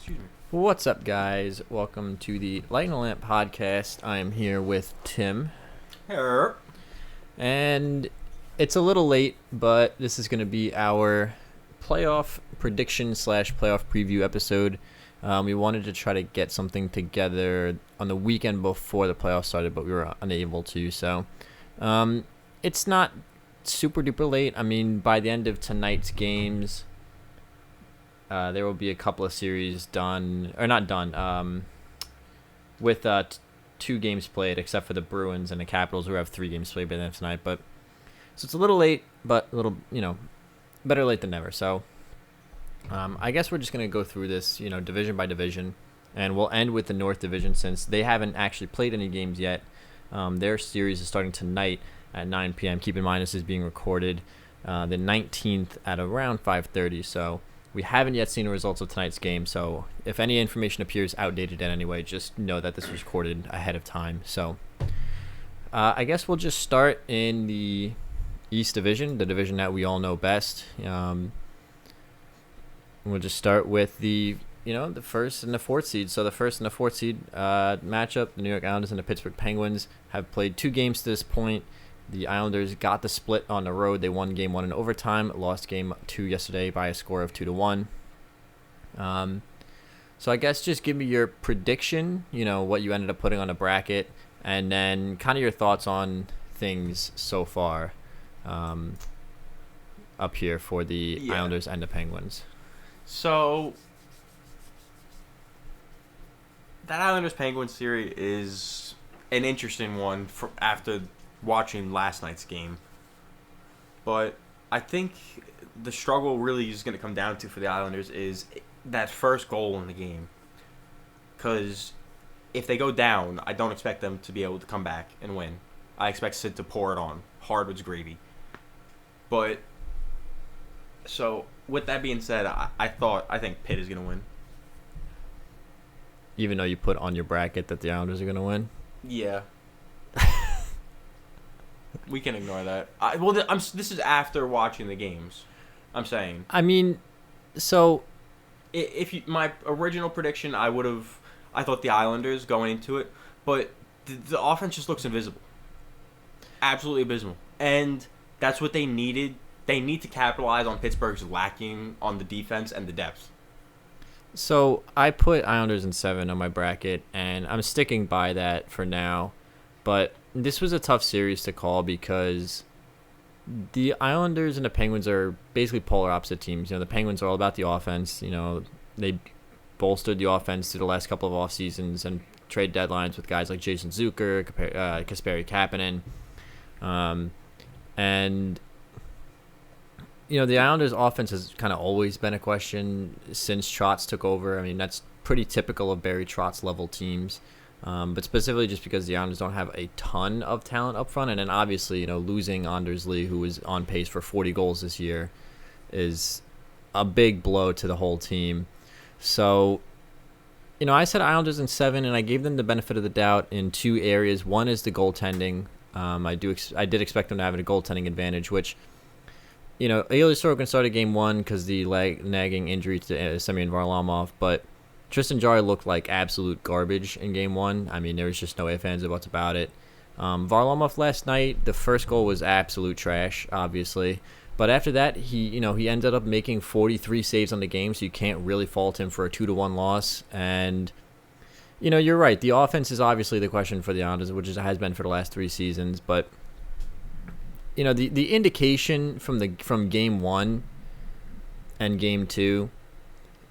Excuse me. What's up, guys? Welcome to the LTL Podcast. I am here with Tim. Hey. And it's a little late, but this is going to be our playoff prediction / playoff preview episode. We wanted to try to get something together on the weekend before the playoffs started, but we were unable to. So it's not super duper late. I mean, by the end of tonight's games, there will be a couple of series done, or not done, with 2 games played, except for the Bruins and the Capitals, who have 3 games played by the end of tonight. But so it's a little late, but a little, better late than never. So I guess we're just gonna go through this, division by division, and we'll end with the North Division since they haven't actually played any games yet. Their series is starting tonight at 9 p.m. Keep in mind this is being recorded the 19th at around 5:30. So we haven't yet seen the results of tonight's game, so if any information appears outdated in any way, just know that this was recorded ahead of time. So I guess we'll just start in the East Division, the division that we all know best. We'll just start with the first and the 4th seed. So the 1st and the 4th seed matchup, the New York Islanders and the Pittsburgh Penguins have played 2 games to this point. The Islanders got the split on the road. They won game 1 in overtime, lost game 2 yesterday by a score of 2-1. So I guess just give me your prediction, what you ended up putting on the bracket, and then kind of your thoughts on things so far up here for the Islanders and the Penguins. So that Islanders-Penguins series is an interesting one after watching last night's game. But I think the struggle really is going to come down to for the Islanders is that first goal in the game. Because if they go down, I don't expect them to be able to come back and win. I expect Sid to pour it on. Hardwood's gravy. But, so, with that being said, I think Pitt is going to win. Even though you put on your bracket that the Islanders are going to win? Yeah. We can ignore that. This is after watching the games. I'm saying. I mean, so my original prediction, I thought the Islanders going into it, but the offense just looks invisible. Absolutely abysmal, and that's what they needed. They need to capitalize on Pittsburgh's lacking on the defense and the depth. So I put Islanders in 7 on my bracket, and I'm sticking by that for now. But this was a tough series to call because the Islanders and the Penguins are basically polar opposite teams. The Penguins are all about the offense. They bolstered the offense through the last couple of off seasons and trade deadlines with guys like Jason Zucker, Kasperi Kapanen, and the Islanders' offense has kind of always been a question since Trotz took over. I mean, that's pretty typical of Barry Trotz level teams. But specifically just because the Islanders don't have a ton of talent up front. And then obviously, losing Anders Lee, who was on pace for 40 goals this year, is a big blow to the whole team. So, I said Islanders in 7, and I gave them the benefit of the doubt in 2 areas. One is the goaltending. I did expect them to have a goaltending advantage, which, Ilya Sorokin started game 1 because the nagging injury to Semyon Varlamov, but Tristan Jarry looked like absolute garbage in game 1. I mean, there was just no ifs, ands, or buts about it. Varlamov last night, the first goal was absolute trash, obviously. But after that, he ended up making 43 saves on the game, so you can't really fault him for a 2-1 loss. And, you're right. The offense is obviously the question for the Islanders, which has been for the last 3 seasons. But, the indication from game 1 and game 2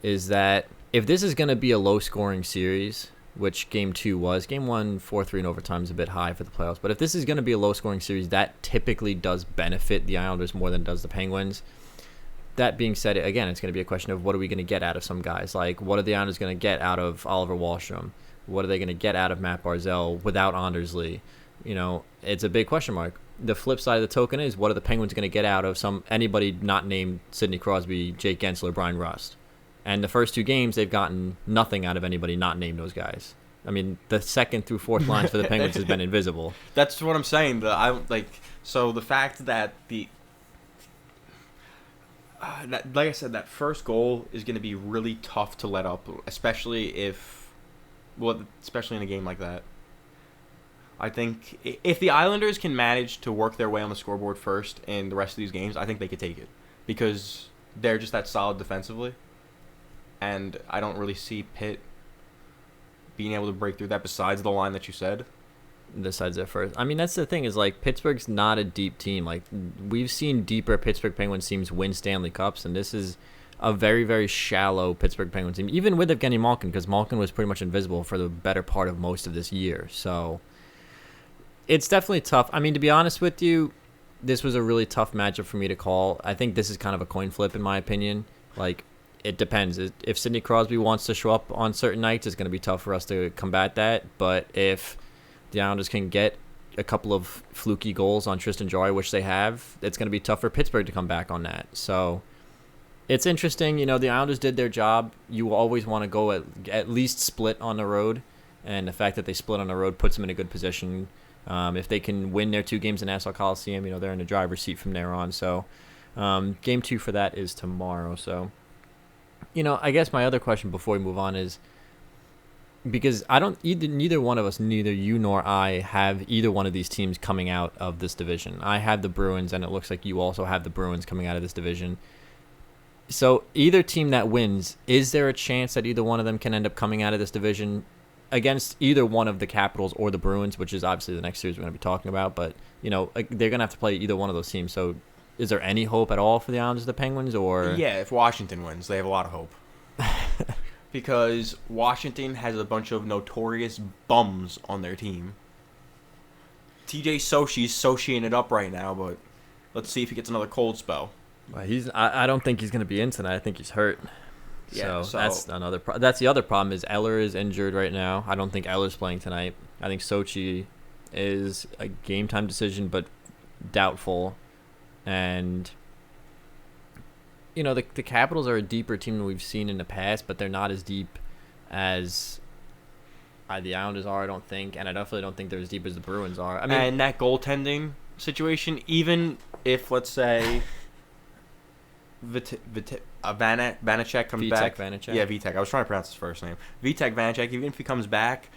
is that if this is going to be a low-scoring series, which Game 2 was, Game 1, 4-3 in overtime is a bit high for the playoffs, but if this is going to be a low-scoring series, that typically does benefit the Islanders more than it does the Penguins. That being said, again, it's going to be a question of what are we going to get out of some guys. Like, what are the Islanders going to get out of Oliver Wahlstrom? What are they going to get out of Matt Barzal without Anders Lee? It's a big question mark. The flip side of the token is, what are the Penguins going to get out of anybody not named Sidney Crosby, Jake Gensler, Brian Rust? And the first 2 games, they've gotten nothing out of anybody not named those guys. I mean, the 2nd through 4th lines for the Penguins has been invisible. That's what I'm saying. So the fact that like I said, that first goal is going to be really tough to let up, especially especially in a game like that. I think if the Islanders can manage to work their way on the scoreboard first in the rest of these games, I think they could take it because they're just that solid defensively, and I don't really see Pitt being able to break through that besides the line that you said. Besides their first. I mean, that's the thing is, like, Pittsburgh's not a deep team. Like, we've seen deeper Pittsburgh Penguins teams win Stanley Cups, and this is a very, very shallow Pittsburgh Penguins team, even with Evgeny Malkin, because Malkin was pretty much invisible for the better part of most of this year. So it's definitely tough. I mean, to be honest with you, this was a really tough matchup for me to call. I think this is kind of a coin flip, in my opinion. Like, it depends. If Sidney Crosby wants to show up on certain nights, it's going to be tough for us to combat that. But if the Islanders can get a couple of fluky goals on Tristan Jarry, which they have, it's going to be tough for Pittsburgh to come back on that. So it's interesting. You know, the Islanders did their job. You always want to go at least split on the road, and the fact that they split on the road puts them in a good position. If they can win their 2 games in Nassau Coliseum, you know, they're in the driver's seat from there on. So game 2 for that is tomorrow. So, you know, I guess my other question before we move on is, because neither one of us, neither you nor I, have either one of these teams coming out of this division. I have the Bruins, and it looks like you also have the Bruins coming out of this division. So either team that wins, is there a chance that either one of them can end up coming out of this division against either one of the Capitals or the Bruins, which is obviously the next series we're going to be talking about? But, you know, they're going to have to play either one of those teams. So is there any hope at all for the Islanders or the Penguins? Or Yeah, if Washington wins, they have a lot of hope. Because Washington has a bunch of notorious bums on their team. TJ Sochi's Sochiing it up right now, but let's see if he gets another cold spell. I don't think he's going to be in tonight. I think he's hurt. Yeah, so that's another. That's the other problem is Eller is injured right now. I don't think Eller's playing tonight. I think Sochi is a game time decision, but doubtful. And you know, the Capitals are a deeper team than we've seen in the past, but they're not as deep as the Islanders are, I don't think, and I definitely don't think they're as deep as the Bruins are. I mean, and that goaltending situation, even if, let's say, Vanacek comes back. Vanacek. Yeah, Vitek. I was trying to pronounce his first name. Vitek Vanacek, even if he comes back,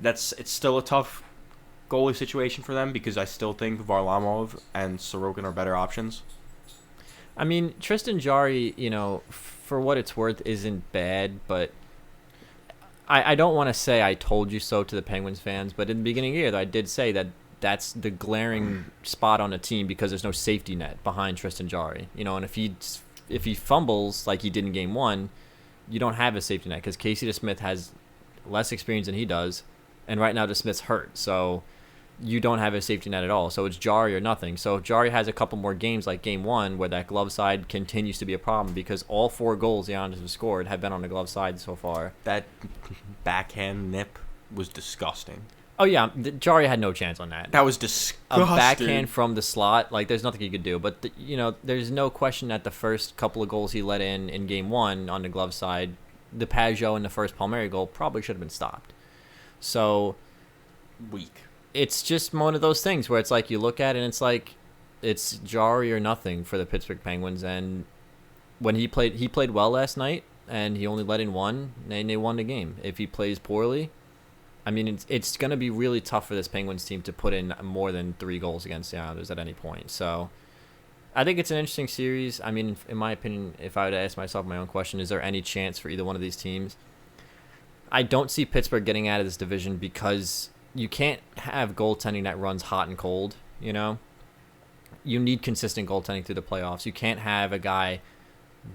it's still a tough goalie situation for them because I still think Varlamov and Sorokin are better options. I mean, Tristan Jarry, you know, for what it's worth, isn't bad, but I don't want to say I told you so to the Penguins fans, but in the beginning of the year, I did say that that's the glaring spot on the team because there's no safety net behind Tristan Jarry. You know, and if he fumbles like he did in Game 1, you don't have a safety net because Casey DeSmith has less experience than he does, and right now DeSmith's hurt, so you don't have a safety net at all. So it's Jarry or nothing. So if Jarry has a couple more games like Game 1 where that glove side continues to be a problem because all 4 goals the Islanders have scored have been on the glove side so far. That backhand nip was disgusting. Oh, yeah. Jarry had no chance on that. That was disgusting. A backhand from the slot, like, there's nothing he could do. But, you know, there's no question that the first couple of goals he let in Game 1 on the glove side, the Pajot and the first Palmieri goal probably should have been stopped. So weak. It's just one of those things where it's like you look at it and it's like it's Jarry or nothing for the Pittsburgh Penguins. And when he played well last night, and he only let in 1, and they won the game. If he plays poorly, I mean, it's going to be really tough for this Penguins team to put in more than 3 goals against the Islanders at any point. So I think it's an interesting series. I mean, in my opinion, if I were to ask myself my own question, is there any chance for either one of these teams? I don't see Pittsburgh getting out of this division because you can't have goaltending that runs hot and cold, you know? You need consistent goaltending through the playoffs. You can't have a guy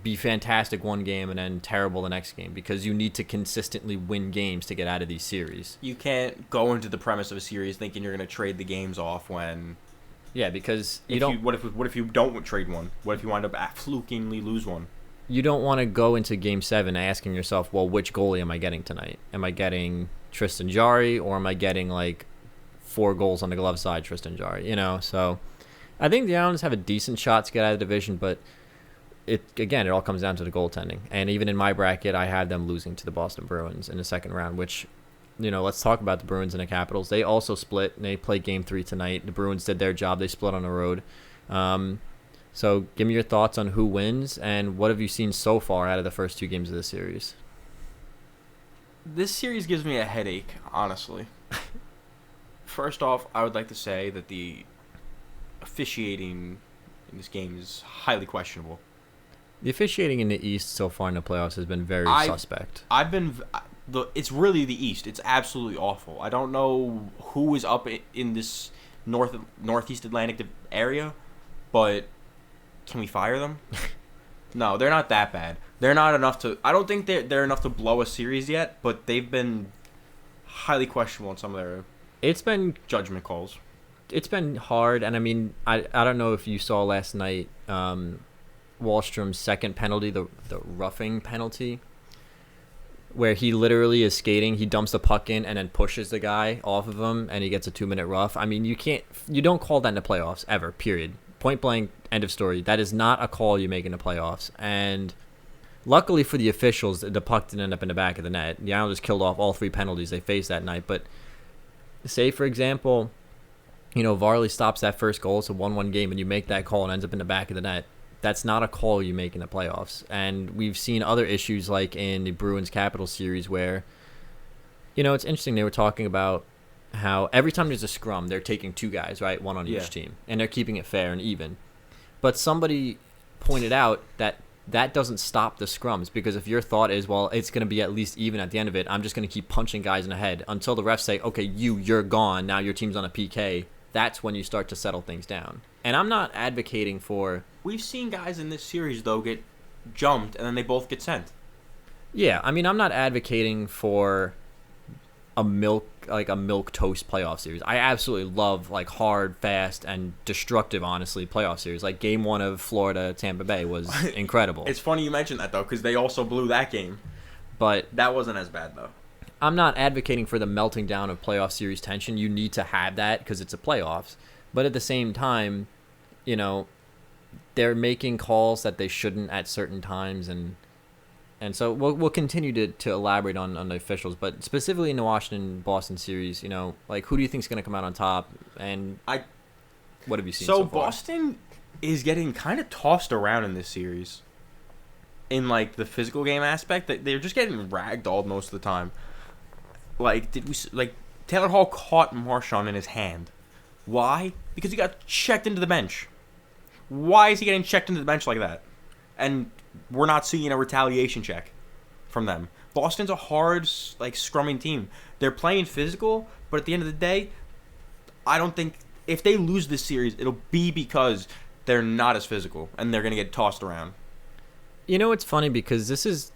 be fantastic one game and then terrible the next game because you need to consistently win games to get out of these series. You can't go into the premise of a series thinking you're going to trade the games off when... Yeah, because what if you don't trade one? What if you wind up flukingly lose one? You don't want to go into Game 7 asking yourself, well, which goalie am I getting tonight? Am I getting Tristan Jarry or am I getting like 4 goals on the glove side Tristan Jarry? You know, so I think the Islanders have a decent shot to get out of the division, but it all comes down to the goaltending. And even in my bracket, I have them losing to the Boston Bruins in the second round, which, you know, let's talk about the Bruins and the Capitals. They also split, and they play Game 3 tonight. The Bruins did their job. They split on the road. So give me your thoughts on who wins and what have you seen so far out of the first 2 games of the series? This series gives me a headache, honestly. First off, I would like to say that the officiating in this game is highly questionable. The officiating in the East so far in the playoffs has been very suspect. It's really the East. It's absolutely awful. I don't know who is up in this Northeast Atlantic area, but can we fire them? No, they're not that bad. They're not enough to. I don't think they're enough to blow a series yet, but they've been highly questionable in some of their judgment calls. It's been hard, and I mean, I don't know if you saw last night Wallstrom's second penalty, the roughing penalty, where he literally is skating, he dumps the puck in and then pushes the guy off of him, and he gets a 2-minute rough. I mean, you don't call that in the playoffs ever. Period. Point blank. End of story. That is not a call you make in the playoffs. And luckily for the officials, the puck didn't end up in the back of the net. The Islanders killed off all 3 penalties they faced that night. But say, for example, Varley stops that first goal. It's a 1-1 game, and you make that call and ends up in the back of the net. That's not a call you make in the playoffs. And we've seen other issues like in the Bruins Capitals series where, it's interesting. They were talking about how every time there's a scrum, they're taking 2 guys, right? 1 on each team. And they're keeping it fair and even. But somebody pointed out that doesn't stop the scrums, because if your thought is, well, it's going to be at least even at the end of it, I'm just going to keep punching guys in the head until the refs say, okay, you're gone. Now your team's on a PK. That's when you start to settle things down. And I'm not advocating for... We've seen guys in this series, though, get jumped, and then they both get sent. Yeah, I mean, I'm not advocating for a milk toast playoff series. I absolutely love hard, fast, and destructive, honestly, playoff series. Like Game 1 of Florida Tampa Bay was incredible. It's funny you mentioned that, though, because they also blew that game. But that wasn't as bad, though. I'm not advocating for the melting down of playoff series tension. You need to have that because it's a playoffs. But at the same time, they're making calls that they shouldn't at certain times, and so we'll continue to elaborate on the officials. But specifically in the Washington-Boston series, who do you think is going to come out on top? And what have you seen so far? Boston is getting kind of tossed around in this series. In the physical game aspect, they're just getting ragdolled most of the time. Taylor Hall caught Marchand in his hand. Why? Because he got checked into the bench. Why is he getting checked into the bench like that? And we're not seeing a retaliation check from them. Boston's a hard, scrumming team. They're playing physical, but at the end of the day, I don't think if they lose this series, it'll be because they're not as physical and they're going to get tossed around. It's funny because this is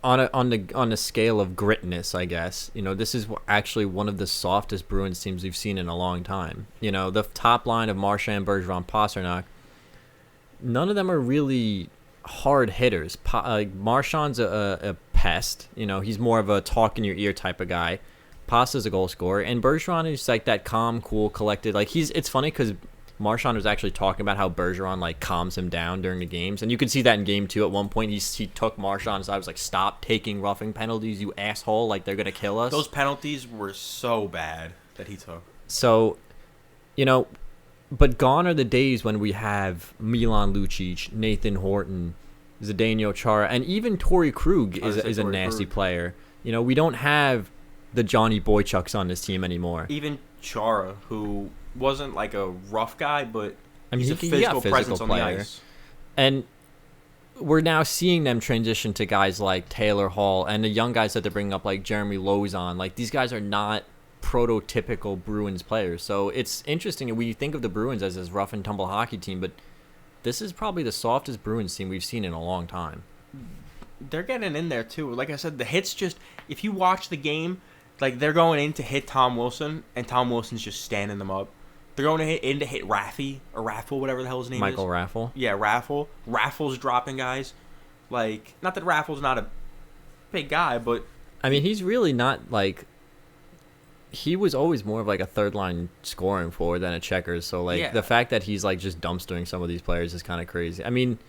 on the scale of gritness, I guess. This is actually one of the softest Bruins teams we've seen in a long time. The top line of Marchand, Bergeron, Pasternak, none of them are really hard hitters. Marchand's a pest. He's more of a talk in your ear type of guy. Pasta's a goal scorer, and Bergeron is that calm, cool, collected. It's funny because Marchand was actually talking about how Bergeron calms him down during the games, and you could see that in Game 2 at one point. He took Marchand aside, was like, "Stop taking roughing penalties, you asshole! They're gonna kill us." Those penalties were so bad that he took. So, but gone are the days when we have Milan Lucic, Nathan Horton, Zdeno Chara, and even Torrey Krug is a nasty player. We don't have the Johnny Boychucks on this team anymore. Even Chara, who wasn't a rough guy, but he's a physical presence on the ice. And we're now seeing them transition to guys like Taylor Hall and the young guys that they're bringing up like Jeremy Lauzon. These guys are not prototypical Bruins players. So it's interesting. We think of the Bruins as this rough and tumble hockey team, but this is probably the softest Bruins team we've seen in a long time. They're getting in there too. Like I said, the hits if you watch the game, they're going in to hit Tom Wilson, and Tom Wilson's just standing them up. They're going in to hit Raffy, or Raffle, whatever the hell his name is. Michael Raffle? Yeah, Raffle. Raffle's dropping guys. Not that Raffle's not a big guy, but... I mean, he's really not, he was always more of a third-line scoring forward than a checker. So, the fact that he's, just dumpstering some of these players is kind of crazy. I mean,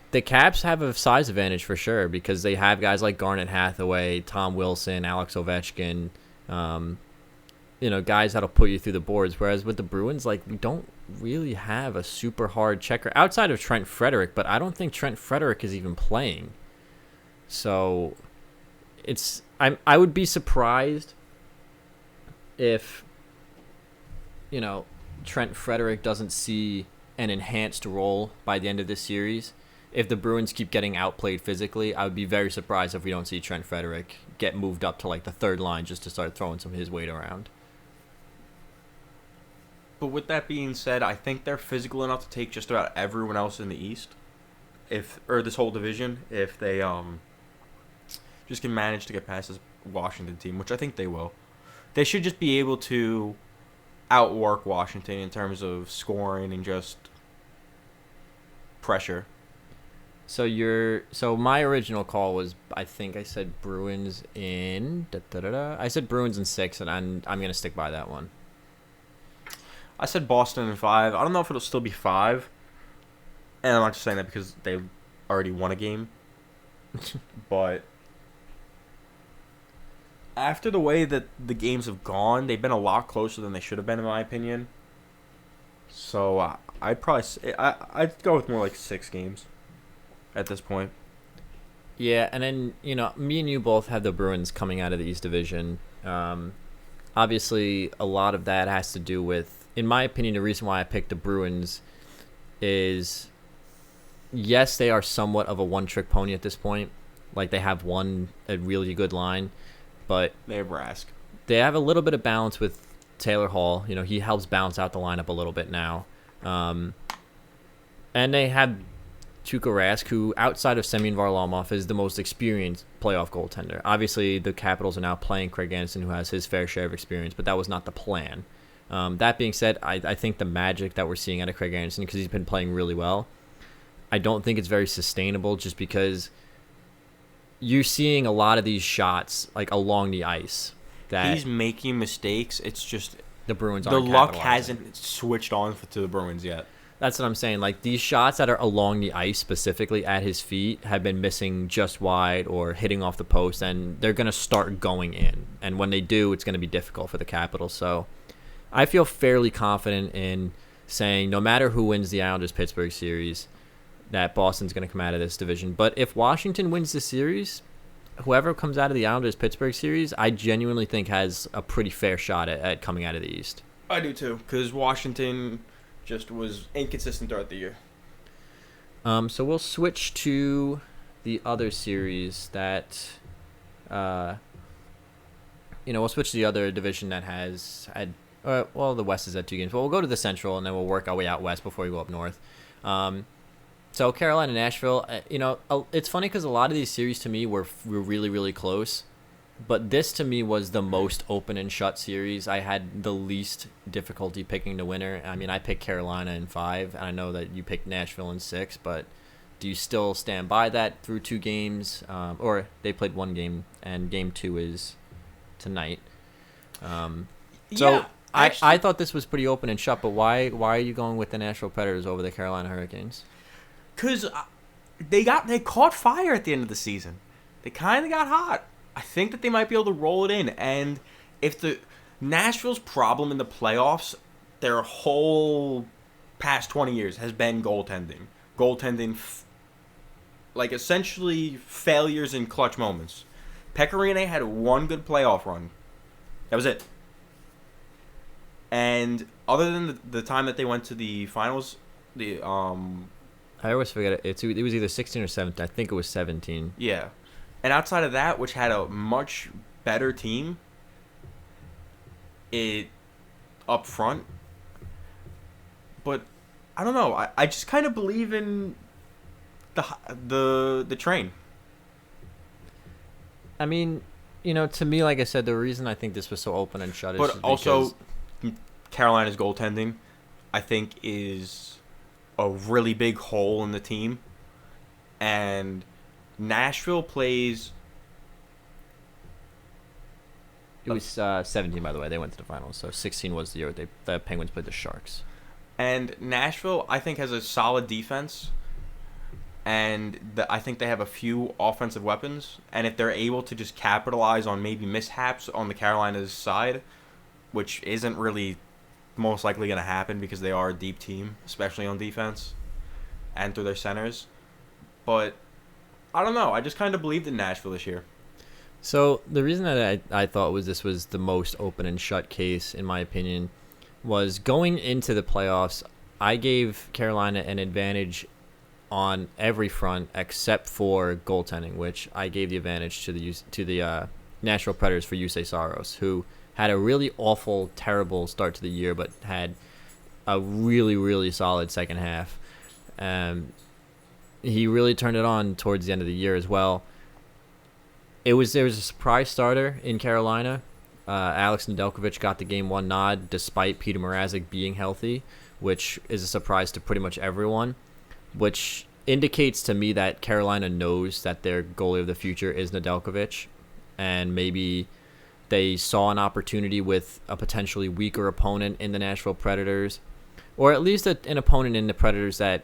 the Caps have a size advantage for sure because they have guys like Garnet Hathaway, Tom Wilson, Alex Ovechkin, guys that'll put you through the boards. Whereas with the Bruins, like, we don't really have a super hard checker outside of Trent Frederick, but I don't think Trent Frederick is even playing. So I would be surprised if Trent Frederick doesn't see an enhanced role by the end of this series. If the Bruins keep getting outplayed physically, I would be very surprised if we don't see Trent Frederick get moved up to like the third line just to start throwing some of his weight around. But with that being said, I think they're physical enough to take just about everyone else in the East, or this whole division, if they just can manage to get past this Washington team, which I think they will. They should just be able to outwork Washington in terms of scoring and just pressure. So my original call was, I think I said Bruins in I said Bruins in 6, and I'm gonna stick by that one. I said Boston in 5. I don't know if it'll still be 5, and I'm not just saying that because they already won a game, but after the way that the games have gone, they've been a lot closer than they should have been, in my opinion. So I'd go with more like 6 games at this point. Yeah, and then me and you both have the Bruins coming out of the East Division. Obviously, a lot of that has to do with, in my opinion, the reason why I picked the Bruins is, yes, they are somewhat of a one-trick pony at this point. Like, they have a really good line. But they have Rask. They have a little bit of balance with Taylor Hall. He helps balance out the lineup a little bit now. And they have Tuukka Rask, who, outside of Semyon Varlamov, is the most experienced playoff goaltender. Obviously, the Capitals are now playing Craig Anderson, who has his fair share of experience, but that was not the plan. That being said, I think the magic that we're seeing out of Craig Anderson, because he's been playing really well, I don't think it's very sustainable, just because you're seeing a lot of these shots like along the ice that he's making mistakes. It's just the Bruins the aren't luck capitalizing. hasn't switched on to the Bruins yet. That's what I'm saying. Like, these shots that are along the ice, specifically at his feet, have been missing just wide or hitting off the post, and they're going to start going in. And when they do, it's going to be difficult for the Capitals. So I feel fairly confident in saying no matter who wins the Islanders-Pittsburgh series, that Boston's going to come out of this division. But if Washington wins the series, whoever comes out of the Islanders-Pittsburgh series, I genuinely think has a pretty fair shot at coming out of the East. I do too, because Washington just was inconsistent throughout the year. So we'll switch to the other series that, we'll switch to the other division that has had, the West is at 2 games. Well, we'll go to the Central, and then we'll work our way out west before we go up north. So Carolina, Nashville, it's funny because a lot of these series to me were really, really close. But this to me was the most open and shut series. I had the least difficulty picking the winner. I mean, I picked Carolina in 5, and I know that you picked Nashville in 6. But do you still stand by that through 2 games? Or they played 1 game, and game 2 is tonight. So I thought this was pretty open and shut. But why are you going with the Nashville Predators over the Carolina Hurricanes? Because they caught fire at the end of the season. They kind of got hot. I think that they might be able to roll it in. And if the Nashville's problem in the playoffs, their whole past 20 years has been goaltending. Like essentially failures in clutch moments. Pecorine had 1 good playoff run. That was it. And other than the time that they went to the finals, I always forget it. It was either 16 or 17. I think it was 17. Yeah. And outside of that, which had a much better team up front. But I don't know. I just kind of believe in the train. I mean, to me, like I said, the reason I think this was so open and shut is but also Carolina's goaltending, I think, is a really big hole in the team. And Nashville plays... It was 17, by the way. They went to the finals. So 16 was the year the Penguins played the Sharks. And Nashville, I think, has a solid defense. And I think they have a few offensive weapons. And if they're able to just capitalize on maybe mishaps on the Carolina's side, which isn't really most likely going to happen because they are a deep team, especially on defense and through their centers. But I don't know. I just kind of believed in Nashville this year. So the reason that I thought this was the most open and shut case, in my opinion, was going into the playoffs, I gave Carolina an advantage on every front except for goaltending, which I gave the advantage to the Nashville Predators for Yusei Saros, who had a really awful, terrible start to the year, but had a really, really solid second half. He really turned it on towards the end of the year as well. There was a surprise starter in Carolina. Alex Nedeljkovic got the Game 1 nod despite Peter Mrazek being healthy, which is a surprise to pretty much everyone, which indicates to me that Carolina knows that their goalie of the future is Nedeljkovic, and maybe they saw an opportunity with a potentially weaker opponent in the Nashville Predators, or at least an opponent in the Predators that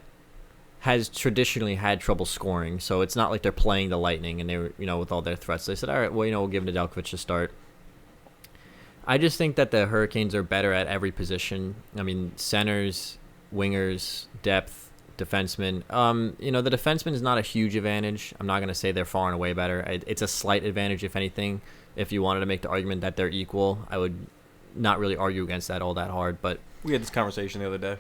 has traditionally had trouble scoring. So it's not like they're playing the Lightning and they were, with all their threats. They said, all right, well, we'll give Nedeljkovic a start. I just think that the Hurricanes are better at every position. I mean, centers, wingers, depth, defensemen. The defenseman is not a huge advantage. I'm not going to say they're far and away better. It's a slight advantage, if anything. If you wanted to make the argument that they're equal, I would not really argue against that all that hard. But we had this conversation the other day.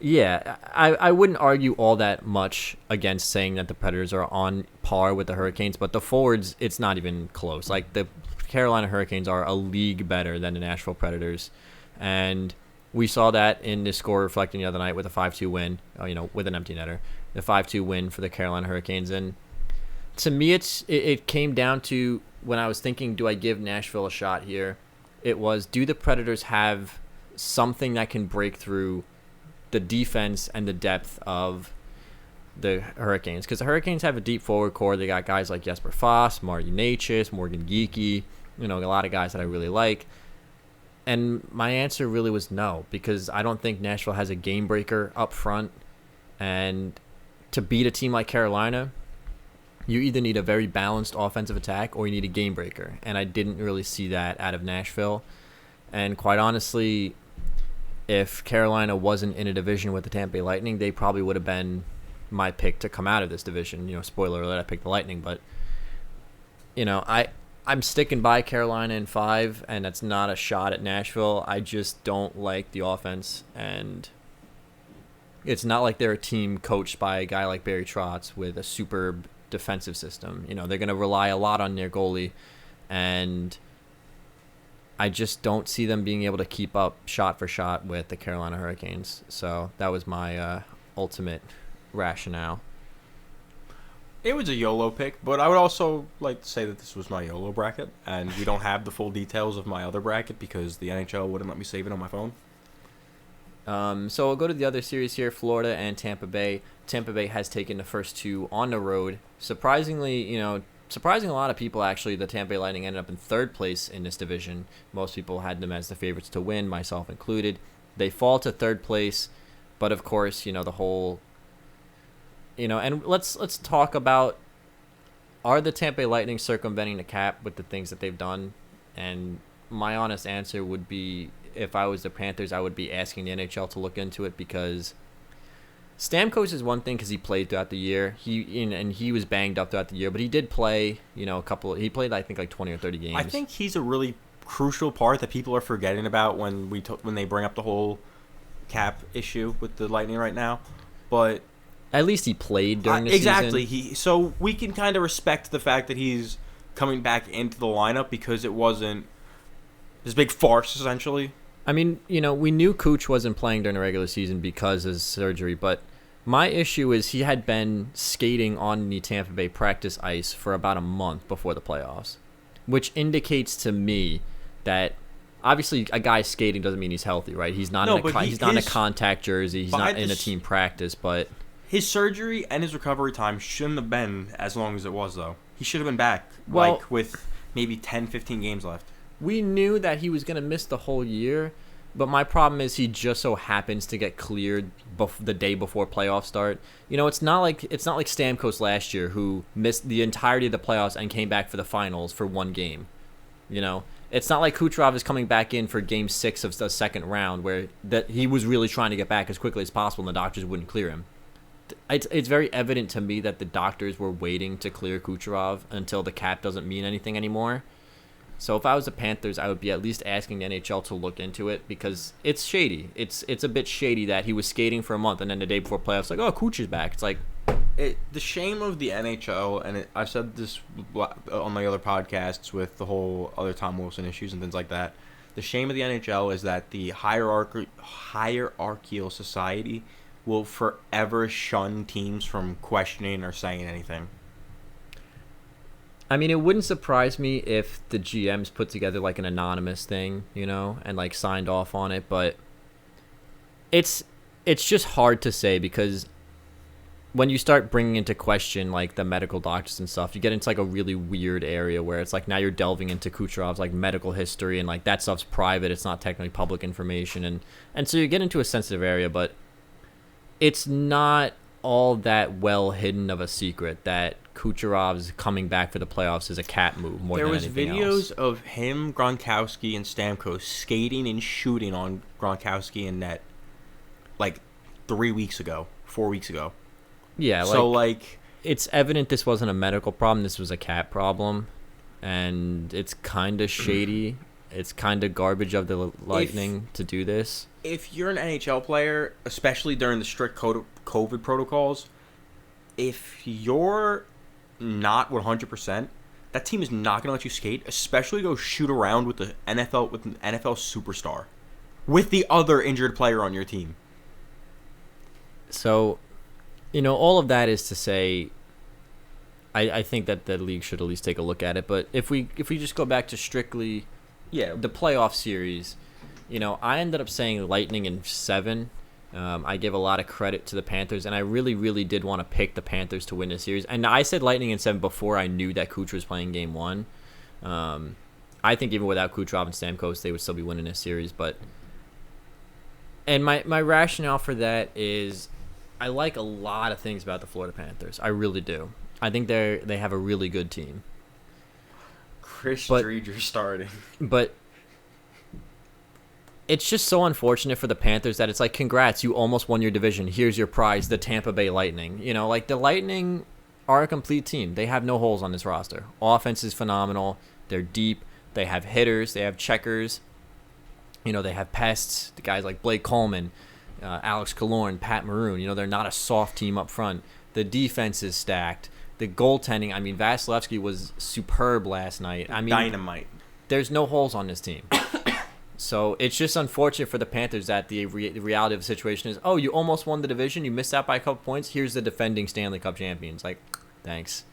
Yeah, I wouldn't argue all that much against saying that the Predators are on par with the Hurricanes, but the forwards, it's not even close. Like, the Carolina Hurricanes are a league better than the Nashville Predators, and we saw that in the score reflecting the other night with a 5-2 win, with an empty netter, the 5-2 win for the Carolina Hurricanes. And to me, it came down to, when I was thinking, do I give Nashville a shot here? It was, do the Predators have something that can break through the defense and the depth of the Hurricanes? Because the Hurricanes have a deep forward core. They got guys like Jesper Foss, Marty Necas, Morgan Geekie, a lot of guys that I really like. And my answer really was no, because I don't think Nashville has a game breaker up front. And to beat a team like Carolina, you either need a very balanced offensive attack or you need a game breaker. And I didn't really see that out of Nashville. And quite honestly, if Carolina wasn't in a division with the Tampa Bay Lightning, they probably would have been my pick to come out of this division. Spoiler alert, I picked the Lightning, but I'm sticking by Carolina in 5, and that's not a shot at Nashville. I just don't like the offense, and it's not like they're a team coached by a guy like Barry Trotz with a superb defensive system. They're going to rely a lot on their goalie, and I just don't see them being able to keep up shot for shot with the Carolina Hurricanes. So that was my ultimate rationale. It was a YOLO pick, but I would also like to say that this was my YOLO bracket, and we don't have the full details of my other bracket because the NHL wouldn't let me save it on my phone. So we'll go to the other series here, Florida and Tampa Bay. Tampa Bay has taken the first 2 on the road. Surprisingly, surprising a lot of people, actually, the Tampa Bay Lightning ended up in 3rd place in this division. Most people had them as the favorites to win, myself included. They fall to 3rd place, but of course, the whole, and let's talk about, are the Tampa Bay Lightning circumventing the cap with the things that they've done? And my honest answer would be, if I was the Panthers, I would be asking the NHL to look into it, because Stamkos is one thing because he played throughout the year. He was banged up throughout the year, but he did play, he played, I think, like 20 or 30 games. I think he's a really crucial part that people are forgetting about when they bring up the whole cap issue with the Lightning right now. But at least he played during the exactly. season. So we can kind of respect the fact that he's coming back into the lineup, because it wasn't this big farce, essentially. I mean, we knew Cooch wasn't playing during the regular season because of his surgery, but my issue is he had been skating on the Tampa Bay practice ice for about a month before the playoffs, which indicates to me that obviously a guy skating doesn't mean he's healthy, right? He's not he's not in a contact jersey. He's not in a team practice, but his surgery and his recovery time shouldn't have been as long as it was, though. He should have been back, with maybe 10, 15 games left. We knew that he was going to miss the whole year, but my problem is he just so happens to get cleared the day before playoffs start. It's not like Stamkos last year, who missed the entirety of the playoffs and came back for the finals for 1 game. You know, it's not like Kucherov is coming back in for Game 6 of the second round where that he was really trying to get back as quickly as possible and the doctors wouldn't clear him. It's very evident to me that the doctors were waiting to clear Kucherov until the cap doesn't mean anything anymore. So if I was the Panthers, I would be at least asking the NHL to look into it because it's shady. It's a bit shady that he was skating for a month and then the day before playoffs, like, oh, Kuch is back. It's like the shame of the NHL, and I've said this on my other podcasts with the whole other Tom Wilson issues and things like that. The shame of the NHL is that the hierarchical society will forever shun teams from questioning or saying anything. I mean, it wouldn't surprise me if the GMs put together like an anonymous thing, you know, and like signed off on it, but it's just hard to say because when you start bringing into question like the medical doctors and stuff, you get into like a really weird area where it's like now you're delving into Kucherov's like medical history and like that stuff's private, it's not technically public information, and so you get into a sensitive area, but it's not all that well hidden of a secret that Kucherov's coming back for the playoffs is a cat move more than anything else. There was videos of him, Gronkowski, and Stamkos skating and shooting on Gronkowski and net like 4 weeks ago. Yeah, so it's evident this wasn't a medical problem. This was a cat problem, and it's kind of shady. It's kind of garbage of the Lightning to do this. If you're an NHL player, especially during the strict COVID protocols, if you're not 100%, that team is not going to let you skate, especially go shoot around with an NFL superstar, with the other injured player on your team. So, you know, all of that is to say, I think that the league should at least take a look at it. But if we just go back to strictly the playoff series, you know, I ended up saying Lightning in 7. I give a lot of credit to the Panthers, and I really, really did want to pick the Panthers to win this series. And I said Lightning in 7 before I knew that Kucherov was playing Game 1. I think even without Kucherov and Stamkos, they would still be winning this series. And my rationale for that is I like a lot of things about the Florida Panthers. I really do. I think they have a really good team. Chris Driedger starting. But it's just so unfortunate for the Panthers that it's like, congrats, you almost won your division. Here's your prize, the Tampa Bay Lightning. You know, like the Lightning are a complete team. They have no holes on this roster. Offense is phenomenal. They're deep. They have hitters. They have checkers. You know, they have pests. The guys like Blake Coleman, Alex Killorn, Pat Maroon. You know, they're not a soft team up front. The defense is stacked. The goaltending, I mean, Vasilevsky was superb last night. I mean, dynamite. There's no holes on this team. So it's just unfortunate for the Panthers that the reality of the situation is, oh, you almost won the division. You missed out by a couple points. Here's the defending Stanley Cup champions. Like, thanks.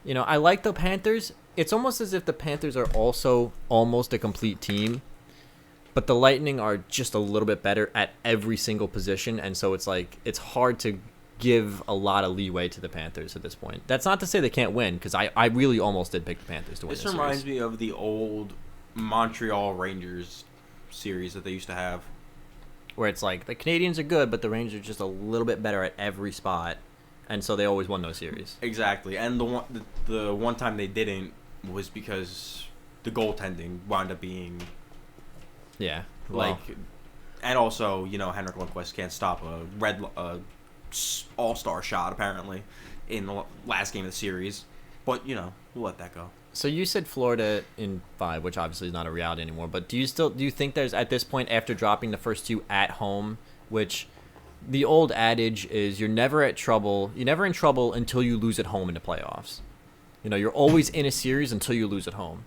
You know, I like the Panthers. It's almost as if the Panthers are also almost a complete team, but the Lightning are just a little bit better at every single position. And so it's like, it's hard to give a lot of leeway to the Panthers at this point. That's not to say they can't win, because I really almost did pick the Panthers to win this reminds series. Me of the old Montreal Rangers series that they used to have, where it's like the Canadiens are good, but the Rangers are just a little bit better at every spot, and so they always won those series. Exactly, and the one time they didn't was because the goaltending wound up being and also, you know, Henrik Lundqvist can't stop a all-star shot apparently in the last game of the series, but you know, we'll let that go. So you said Florida in 5, which obviously is not a reality anymore. But do you think there's, at this point, after dropping the first 2 at home, which the old adage is you're never in trouble until you lose at home in the playoffs. You know, you're always in a series until you lose at home.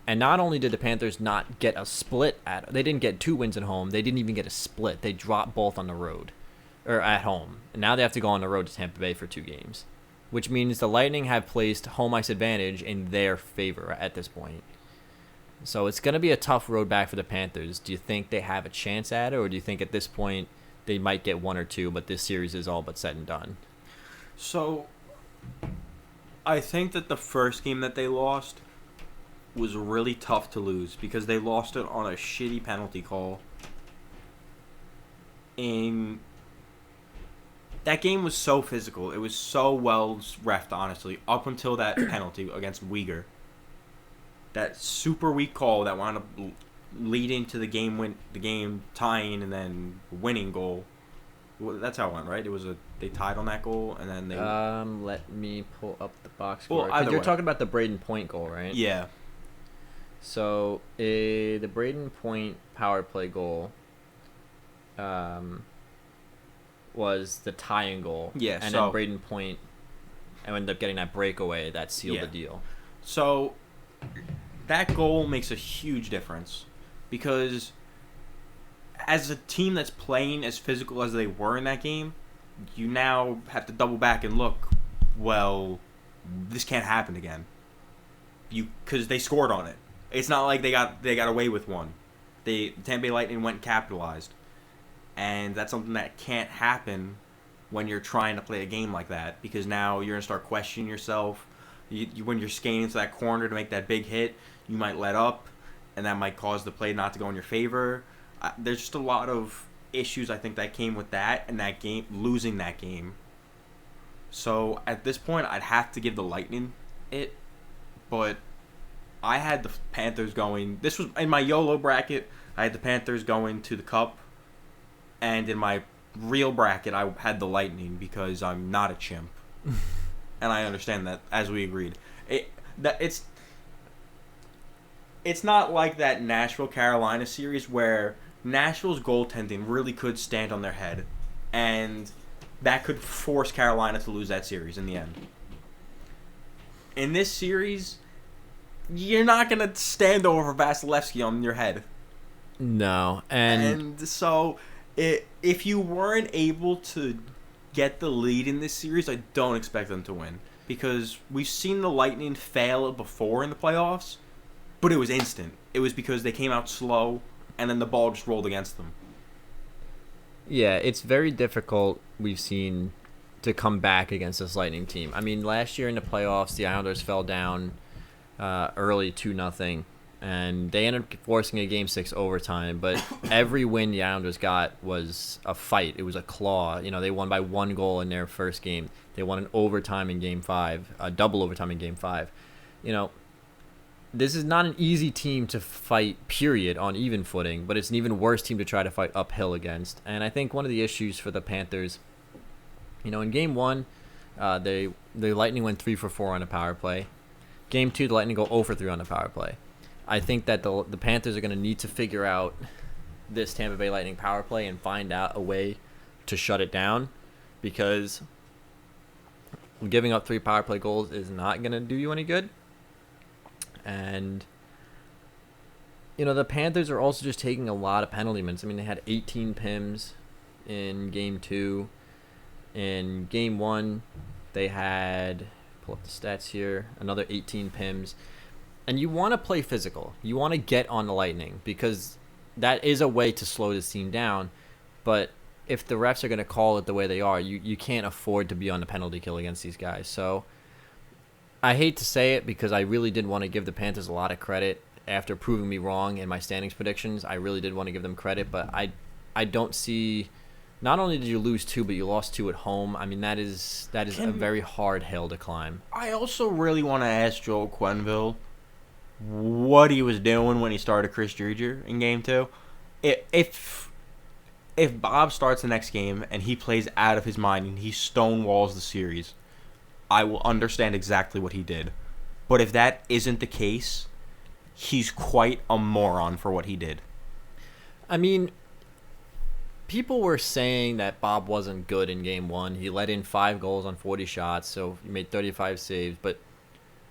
And not only did the Panthers not get a split they didn't get 2 wins at home, they didn't even get a split. They dropped both on the road or at home. And now they have to go on the road to Tampa Bay for 2 games. Which means the Lightning have placed home ice advantage in their favor at this point. So it's going to be a tough road back for the Panthers. Do you think they have a chance at it, or do you think at this point they might get 1 or 2, but this series is all but said and done? So I think that the first game that they lost was really tough to lose because they lost it on a shitty penalty call. And that game was so physical. It was so well reffed, honestly, up until that penalty against Uyghur. that super weak call that wound up leading to the game tying and then winning goal. Well, that's how it went, right? They tied on that goal and then they. Let me pull up the box score. Well, either you're way. talking about the Braden Point goal, right? Yeah. So the Braden Point power play goal was the tying goal. Yeah, and then Braden Point ended up getting that breakaway that sealed the deal. So that goal makes a huge difference because as a team that's playing as physical as they were in that game, you now have to double back and look, well, this can't happen again. Because they scored on it. It's not like they got away with one. The Tampa Bay Lightning went and capitalized. And that's something that can't happen when you're trying to play a game like that, because now you're going to start questioning yourself. When you're skating into that corner to make that big hit, you might let up, and that might cause the play not to go in your favor. There's just a lot of issues, I think, that came with that and that game, losing that game. So at this point, I'd have to give the Lightning it, but I had the Panthers going. This was in my YOLO bracket. I had the Panthers going to the Cup, and in my real bracket, I had the Lightning because I'm not a chimp, and I understand that, as we agreed. It's not like that Nashville-Carolina series where Nashville's goaltending really could stand on their head, and that could force Carolina to lose that series in the end. In this series, you're not going to stand over Vasilevsky on your head. No. And so if you weren't able to get the lead in this series, I don't expect them to win. Because we've seen the Lightning fail before in the playoffs, but it was instant. It was because they came out slow, and then the ball just rolled against them. Yeah, it's very difficult, we've seen, to come back against this Lightning team. I mean, last year in the playoffs, the Islanders fell down early 2-0, and they ended up forcing a Game 6 overtime, but every win the Islanders got was a fight. It was a claw. You know, they won by 1 goal in their first game. They won an overtime in Game 5, a double overtime in Game 5. You know, this is not an easy team to fight, period, on even footing, but it's an even worse team to try to fight uphill against. And I think one of the issues for the Panthers, you know, in Game 1, the Lightning went 3 for 4 on a power play. Game 2, the Lightning go 0 for 3 on a power play. I think that the Panthers are going to need to figure out this Tampa Bay Lightning power play and find out a way to shut it down, because giving up 3 power play goals is not going to do you any good. And, you know, the Panthers are also just taking a lot of penalty minutes. I mean, they had 18 PIMs in Game 2. In Game 1, they had, pull up the stats here, another 18 PIMs. And you want to play physical. You want to get on the Lightning, because that is a way to slow this team down. But if the refs are going to call it the way they are, you can't afford to be on the penalty kill against these guys. So I hate to say it, because I really did want to give the Panthers a lot of credit after proving me wrong in my standings predictions. I really did want to give them credit, but I don't see. Not only did you lose 2, but you lost 2 at home. I mean, that is a very hard hill to climb. I also really want to ask Joel Quenneville what he was doing when he started Chris Driedger in Game 2. If Bob starts the next game and he plays out of his mind and he stonewalls the series, I will understand exactly what he did. But if that isn't the case, he's quite a moron for what he did. I mean, people were saying that Bob wasn't good in Game 1. He let in 5 goals on 40 shots, so he made 35 saves. But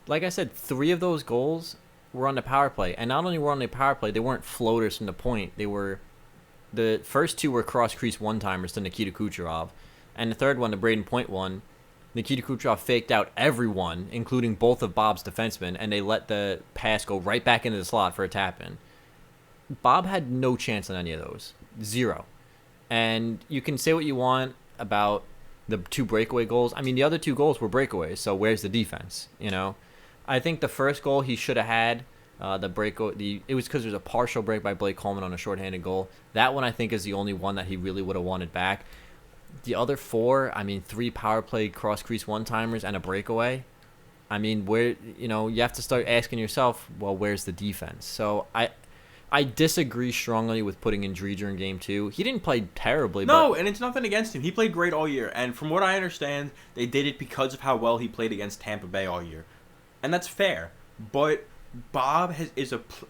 like I said, 3 of those goals were on the power play. And not only were on the power play, they weren't floaters from the point. The first 2 were cross-crease one-timers to Nikita Kucherov. And the third one, the Braden Point one, Nikita Kucherov faked out everyone, including both of Bob's defensemen, and they let the pass go right back into the slot for a tap-in. Bob had no chance on any of those. 0. And you can say what you want about the 2 breakaway goals. I mean, the other 2 goals were breakaways, so where's the defense, you know? I think the first goal he should have had, it was because there was a partial break by Blake Coleman on a shorthanded goal. That one, I think, is the only one that he really would have wanted back. The other 4, I mean, 3 power play cross-crease one-timers and a breakaway. I mean, you have to start asking yourself, well, where's the defense? So I disagree strongly with putting in Driedger in Game 2. He didn't play terribly. No, and it's nothing against him. He played great all year. And from what I understand, they did it because of how well he played against Tampa Bay all year. And that's fair. But Bob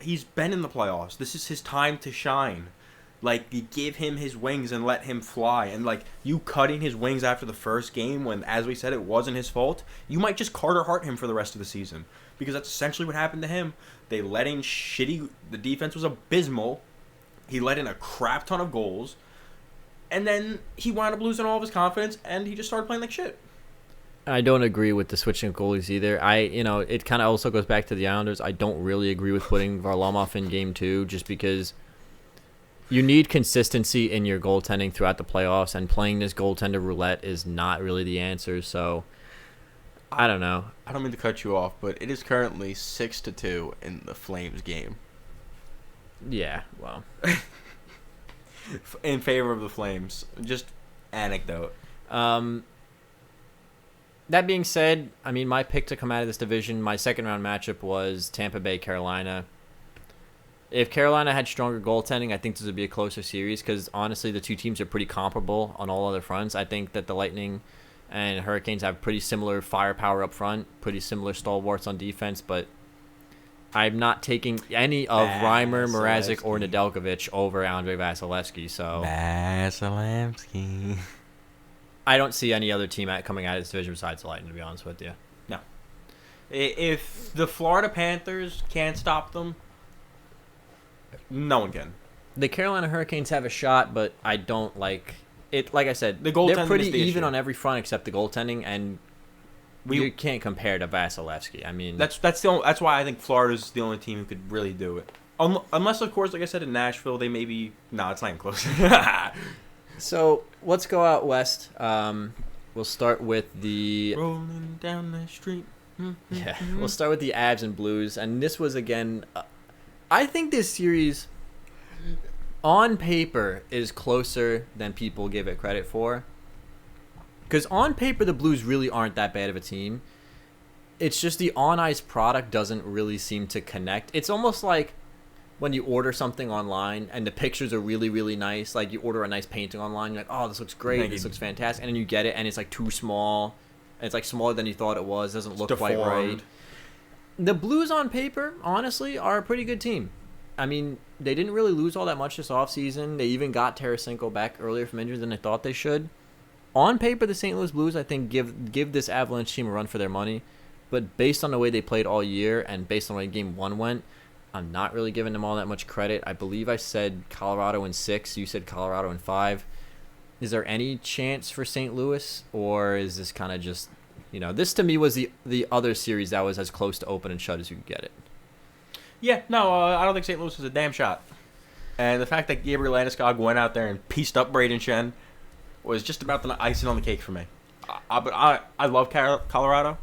he's been in the playoffs. This is his time to shine. Like, you give him his wings and let him fly. And, like, you cutting his wings after the first game when, as we said, it wasn't his fault, you might just Carter Hart him for the rest of the season. Because that's essentially what happened to him. They let in the defense was abysmal. He let in a crap ton of goals. And then he wound up losing all of his confidence, and he just started playing like shit. I don't agree with the switching of goalies either. It kind of also goes back to the Islanders. I don't really agree with putting Varlamov in Game 2 just because you need consistency in your goaltending throughout the playoffs, and playing this goaltender roulette is not really the answer. So, I don't know. I don't mean to cut you off, but it is currently 6-2 in the Flames game. Yeah, well. In favor of the Flames. Just anecdote. That being said, I mean, my pick to come out of this division, my second-round matchup was Tampa Bay, Carolina. If Carolina had stronger goaltending, I think this would be a closer series because, honestly, the two teams are pretty comparable on all other fronts. I think that the Lightning and Hurricanes have pretty similar firepower up front, pretty similar stalwarts on defense, but I'm not taking any of Reimer, Mrazek, or Nedeljkovic over Andrei Vasilevsky. So Vasilevsky. I don't see any other team coming out of this division besides the Lightning, to be honest with you. No. If the Florida Panthers can't stop them, no one can. The Carolina Hurricanes have a shot, but I don't like it. Like I said, the goaltending they're pretty is the even issue. on every front except the goaltending, and you can't compare to Vasilevsky. I mean, that's why I think Florida's the only team who could really do it. Unless, of course, like I said, in Nashville, they maybe... No, it's not even close. So, let's go out west. We'll start with the... Rolling down the street. Yeah, we'll start with the Avs and Blues. And this was, again... I think this series, on paper, is closer than people give it credit for. Because on paper, the Blues really aren't that bad of a team. It's just the on-ice product doesn't really seem to connect. It's almost like when you order something online and the pictures are really, really nice. Like you order a nice painting online, you're like, oh, this looks great, this looks fantastic. And then you get it and it's like too small. And it's like smaller than you thought it was. Doesn't look quite right. The Blues on paper, honestly, are a pretty good team. I mean, they didn't really lose all that much this offseason. They even got Tarasenko back earlier from injury than they thought they should. On paper, the St. Louis Blues, I think, give this Avalanche team a run for their money. But based on the way they played all year and based on the way Game 1 went, I'm not really giving them all that much credit. I believe I said Colorado in 6. You said Colorado in 5. Is there any chance for St. Louis? Or is this kind of just, this to me was the other series that was as close to open and shut as you could get it. Yeah, no, I don't think St. Louis was a damn shot. And the fact that Gabriel Landeskog went out there and pieced up Braden Shen was just about the icing on the cake for me. But I love Colorado.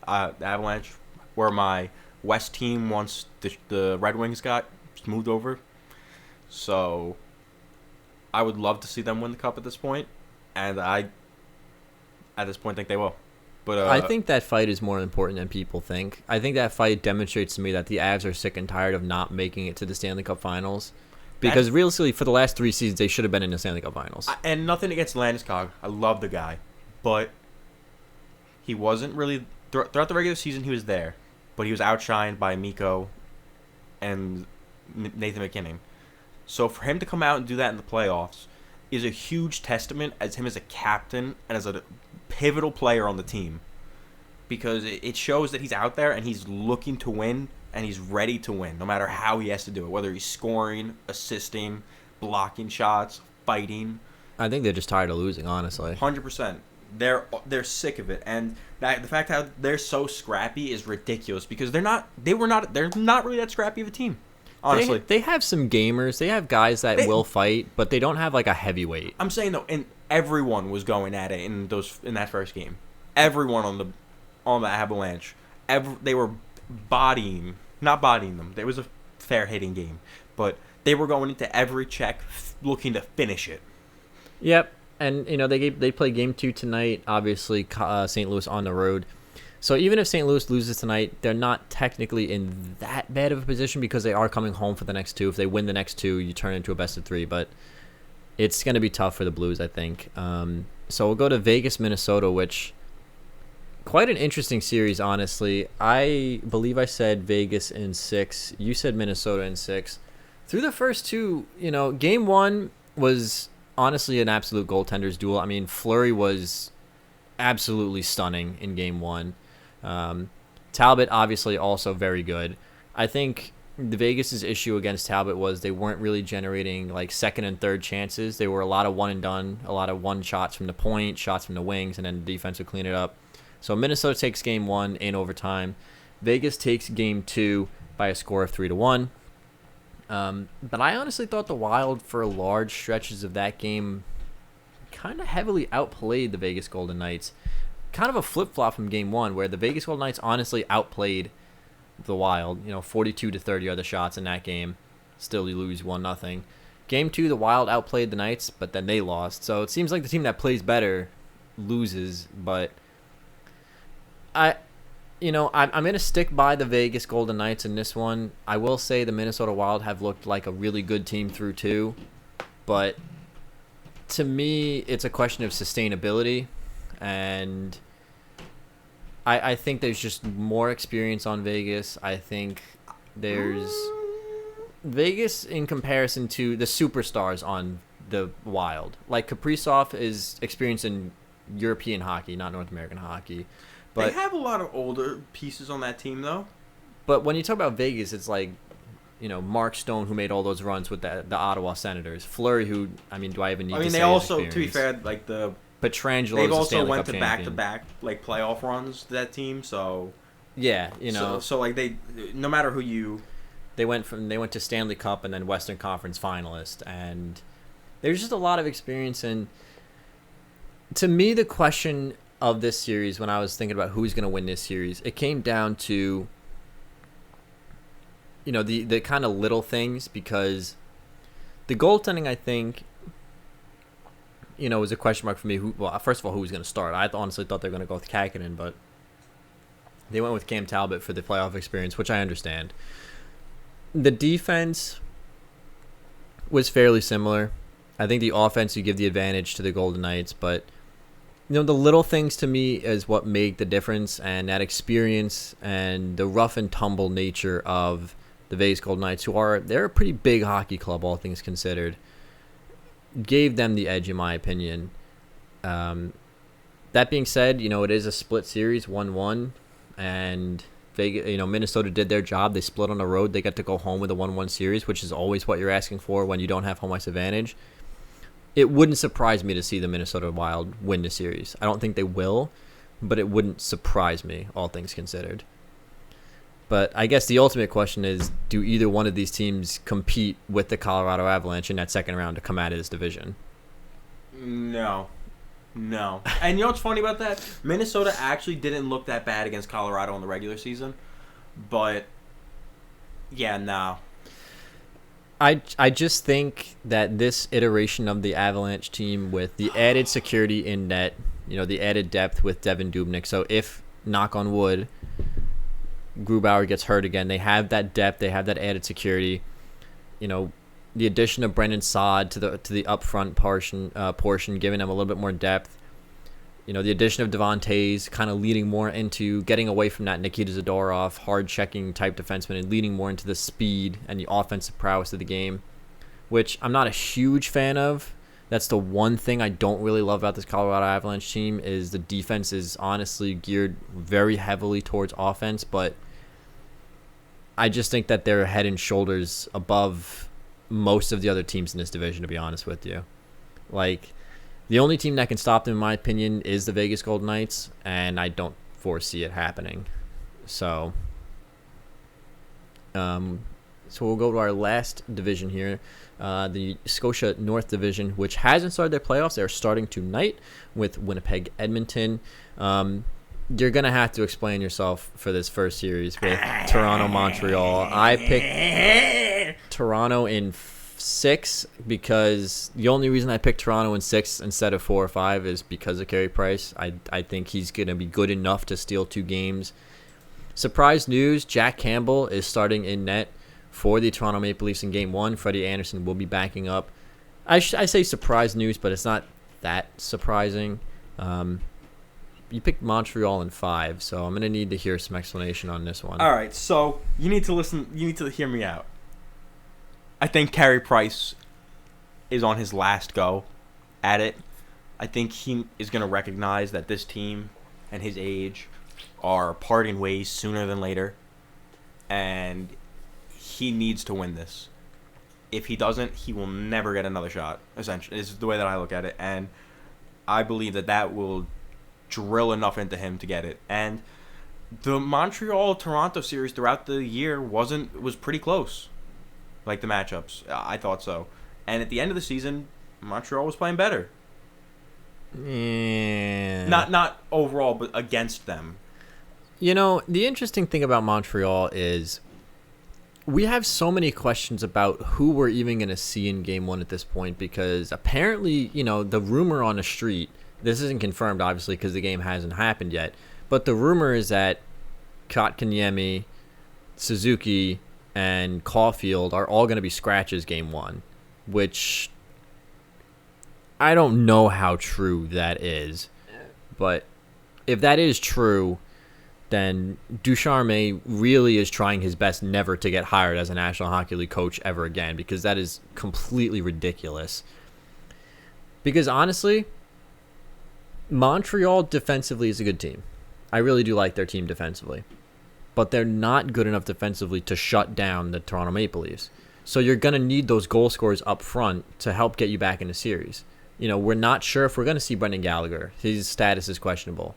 The Avalanche were my West team once the Red Wings got moved over. So I would love to see them win the Cup at this point. And I, at this point, think they will. But I think that fight is more important than people think. I think that fight demonstrates to me that the Avs are sick and tired of not making it to the Stanley Cup Finals. Because realistically, for the last 3 seasons, they should have been in the Stanley Cup Finals. And nothing against Landeskog. I love the guy. But he wasn't really... Throughout the regular season, he was there. But he was outshined by Mikko and Nathan McKinnon. So for him to come out and do that in the playoffs is a huge testament as him as a captain and as a pivotal player on the team. Because it shows that he's out there and he's looking to win and he's ready to win no matter how he has to do it. Whether he's scoring, assisting, blocking shots, fighting. I think they're just tired of losing, honestly. 100%. They're sick of it, and the fact how they're so scrappy is ridiculous because they're not really that scrappy of a team. Honestly, they have some gamers. They have guys that will fight, but they don't have like a heavyweight. I'm saying though, and everyone was going at it in that first game. Everyone on the Avalanche, they were not bodying them. There was a fair hitting game, but they were going into every check looking to finish it. Yep. And, they play Game 2 tonight, obviously, St. Louis on the road. So even if St. Louis loses tonight, they're not technically in that bad of a position because they are coming home for the next two. If they win the next two, you turn into a best of three. But it's going to be tough for the Blues, I think. So we'll go to Vegas, Minnesota, which quite an interesting series, honestly. I believe I said Vegas in 6. You said Minnesota in 6. Through the first two, game one was honestly an absolute goaltender's duel. I mean, Fleury was absolutely stunning in game one. Talbot obviously also very good. I think the Vegas' issue against Talbot was they weren't really generating like second and third chances. They were a lot of one and done, a lot of one shots from the point, shots from the wings, and then the defense would clean it up. So Minnesota takes game one in overtime. Vegas takes game two by a score of 3-1. But I honestly thought the Wild, for large stretches of that game, kind of heavily outplayed the Vegas Golden Knights. Kind of a flip-flop from game one, where the Vegas Golden Knights honestly outplayed the Wild. 42-30 are the shots in that game. Still, you lose 1-0. Game two, the Wild outplayed the Knights, but then they lost. So it seems like the team that plays better loses. But I'm going to stick by the Vegas Golden Knights in this one. I will say the Minnesota Wild have looked like a really good team through two. But to me, it's a question of sustainability. And I think there's just more experience on Vegas. I think there's Vegas in comparison to the superstars on the Wild. Like Kaprizov is experienced in European hockey, not North American hockey. But they have a lot of older pieces on that team, though. But when you talk about Vegas, it's like, Mark Stone, who made all those runs with the Ottawa Senators. Fleury, who, do I even need to say they also, experience? to be fair, like Petrangelo. They've also Stanley went Cup to champion. back-to-back like playoff runs to that team, so yeah, So like they, no matter who you, they went to Stanley Cup and then Western Conference finalist, and there's just a lot of experience. And to me, the question of this series, when I was thinking about who's going to win this series, it came down to the kind of little things, because the goaltending, I think, was a question mark for me. First of all, who was going to start? I honestly thought they were going to go with Kakinen, but they went with Cam Talbot for the playoff experience, which I understand. The defense was fairly similar. I think the offense, you give the advantage to the Golden Knights, but the little things to me is what made the difference, and that experience and the rough and tumble nature of the Vegas Golden Knights, they're a pretty big hockey club, all things considered, gave them the edge, in my opinion. That being said, it is a split series, 1-1, and Vegas, Minnesota did their job. They split on the road. They got to go home with a 1-1 series, which is always what you're asking for when you don't have home ice advantage. It wouldn't surprise me to see the Minnesota Wild win the series. I don't think they will, but it wouldn't surprise me, all things considered. But I guess the ultimate question is, do either one of these teams compete with the Colorado Avalanche in that second round to come out of this division? No. And you know what's funny about that? Minnesota actually didn't look that bad against Colorado in the regular season. But, yeah, no. I just think that this iteration of the Avalanche team, with the added security in net, the added depth with Devin Dubnyk. So if, knock on wood, Grubauer gets hurt again, they have that depth, they have that added security. The addition of Brendan Saad to the upfront portion, giving them a little bit more depth. The addition of Devon Toews kind of leading more into getting away from that Nikita Zadorov hard-checking type defenseman and leading more into the speed and the offensive prowess of the game, which I'm not a huge fan of. That's the one thing I don't really love about this Colorado Avalanche team, is the defense is honestly geared very heavily towards offense, but I just think that they're head and shoulders above most of the other teams in this division, to be honest with you. Like, the only team that can stop them, in my opinion, is the Vegas Golden Knights, and I don't foresee it happening. So we'll go to our last division here, the Scotia North Division, which hasn't started their playoffs. They're starting tonight with Winnipeg, Edmonton. You're going to have to explain yourself for this first series with Toronto, Montreal. I picked Toronto in 6 because the only reason I picked Toronto in 6 instead of 4 or 5 is because of Carey Price. I think he's going to be good enough to steal 2 games. Surprise news, Jack Campbell is starting in net for the Toronto Maple Leafs in Game 1. Freddie Anderson will be backing up. I say surprise news, but it's not that surprising. You picked Montreal in 5, so I'm going to need to hear some explanation on this one. All right, so you need to listen. You need to hear me out. I think Carey Price is on his last go at it. I think he is going to recognize that this team and his age are parting ways sooner than later, and he needs to win this. If he doesn't, he will never get another shot, essentially, is the way that I look at it, and I believe that will drill enough into him to get it. And the Montreal-Toronto series throughout the year was pretty close, like the matchups. I thought so. And at the end of the season, Montreal was playing better. Yeah. Not overall, but against them. You know, the interesting thing about Montreal is we have so many questions about who we're even going to see in Game 1 at this point, because apparently, you know, the rumor on the street, this isn't confirmed, obviously, because the game hasn't happened yet, but the rumor is that Kotkaniemi, Suzuki, and Caulfield are all going to be scratches Game 1, which I don't know how true that is. But if that is true, then Ducharme really is trying his best never to get hired as a National Hockey League coach ever again, because that is completely ridiculous. Because honestly, Montreal defensively is a good team. I really do like their team defensively. But they're not good enough defensively to shut down the Toronto Maple Leafs. So you're going to need those goal scorers up front to help get you back in the series. You know, we're not sure if we're going to see Brendan Gallagher. His status is questionable.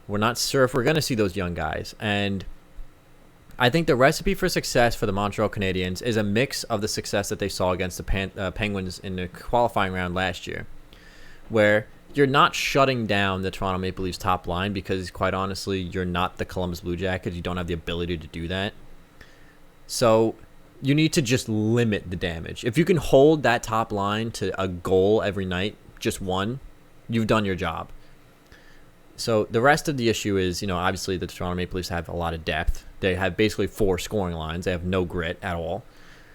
We're not sure if we're going to see those young guys. And I think the recipe for success for the Montreal Canadiens is a mix of the success that they saw against the Penguins in the qualifying round last year, where you're not shutting down the Toronto Maple Leafs top line because, quite honestly, you're not the Columbus Blue Jackets. You don't have the ability to do that. So you need to just limit the damage. If you can hold that top line to a goal every night, just one, you've done your job. So the rest of the issue is, you know, obviously the Toronto Maple Leafs have a lot of depth. They have basically 4 scoring lines. They have no grit at all.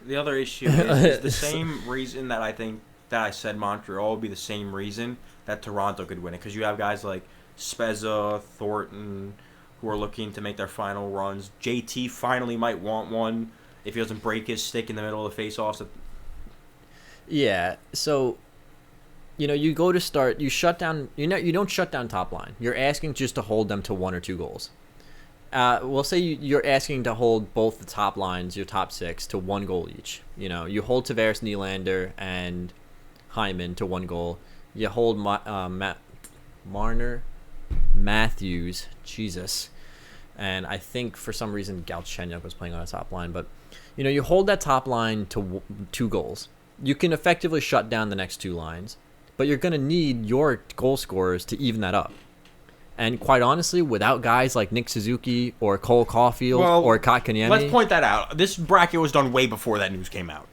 The other issue is the same reason that I think that I said Montreal would be the same reason that Toronto could win it. Because you have guys like Spezza, Thornton, who are looking to make their final runs. JT finally might want one if he doesn't break his stick in the middle of the face-offs. Yeah, so you know, you go to start, you shut down, you don't shut down top line. You're asking just to hold them to 1 or 2 goals. We'll say you're asking to hold both the top lines, your top 6, to 1 goal each. You know, you hold Tavares, Nylander, and Hyman to 1 goal. You hold Marner, Matthews, Jesus, and I think for some reason Galchenyuk was playing on a top line. But you know, you hold that top line to 2 goals. You can effectively shut down the next 2 lines. But you're going to need your goal scorers to even that up. And quite honestly, without guys like Nick Suzuki or Cole Caulfield or Kotkaniemi... Let's point that out. This bracket was done way before that news came out.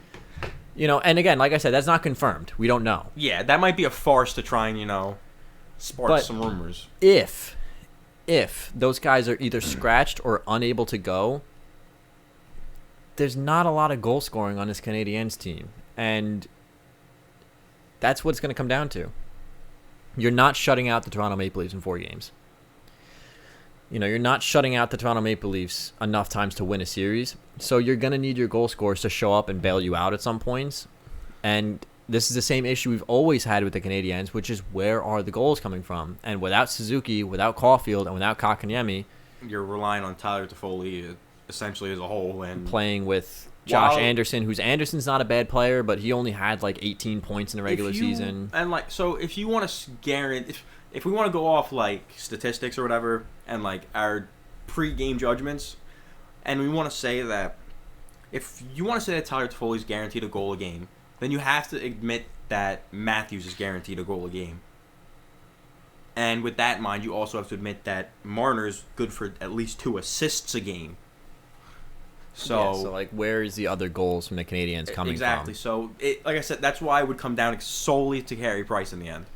You know, and again, like I said, that's not confirmed. We don't know. Yeah, that might be a farce to try and, you know, spark some rumors. If those guys are either scratched or unable to go, there's not a lot of goal scoring on this Canadiens team. And that's what it's going to come down to. You're not shutting out the Toronto Maple Leafs in 4 games. You know, you're not shutting out the Toronto Maple Leafs enough times to win a series. So you're going to need your goal scorers to show up and bail you out at some points. And this is the same issue we've always had with the Canadiens, which is where are the goals coming from? And without Suzuki, without Caulfield, and without Kotkaniemi, you're relying on Tyler Toffoli essentially as a whole. And playing with Josh Anderson, Anderson's not a bad player, but he only had like 18 points in the regular season. And like, so if you want to guarantee, if we want to go off like statistics or whatever, and like our pre-game judgments, and we want to say that if you want to say that Tyler Toffoli's guaranteed a goal a game, then you have to admit that Matthews is guaranteed a goal a game. And with that in mind, you also have to admit that Marner's good for at least 2 assists a game. So, like, where is the other goals from the Canadiens coming exactly. from? So, like I said, that's why it would come down solely to Carey Price in the end.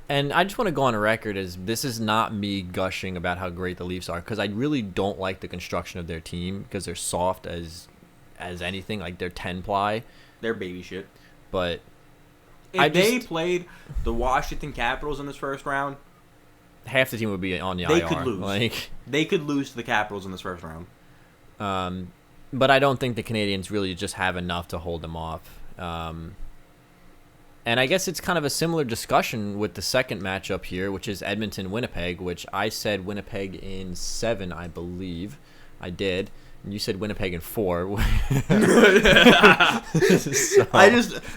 And I just want to go on a record as this is not me gushing about how great the Leafs are, because I really don't like the construction of their team because they're soft as anything. Like, they're 10-ply. They're baby shit. But if they played the Washington Capitals in this first round, half the team would be on the they IR. could lose. Like, they could lose to the Capitals in this first round. But I don't think the Canadiens really just have enough to hold them off. And I guess it's kind of a similar discussion with the second matchup here, which is Edmonton Winnipeg, which I said Winnipeg in 7, I believe. I did. And you said Winnipeg in 4.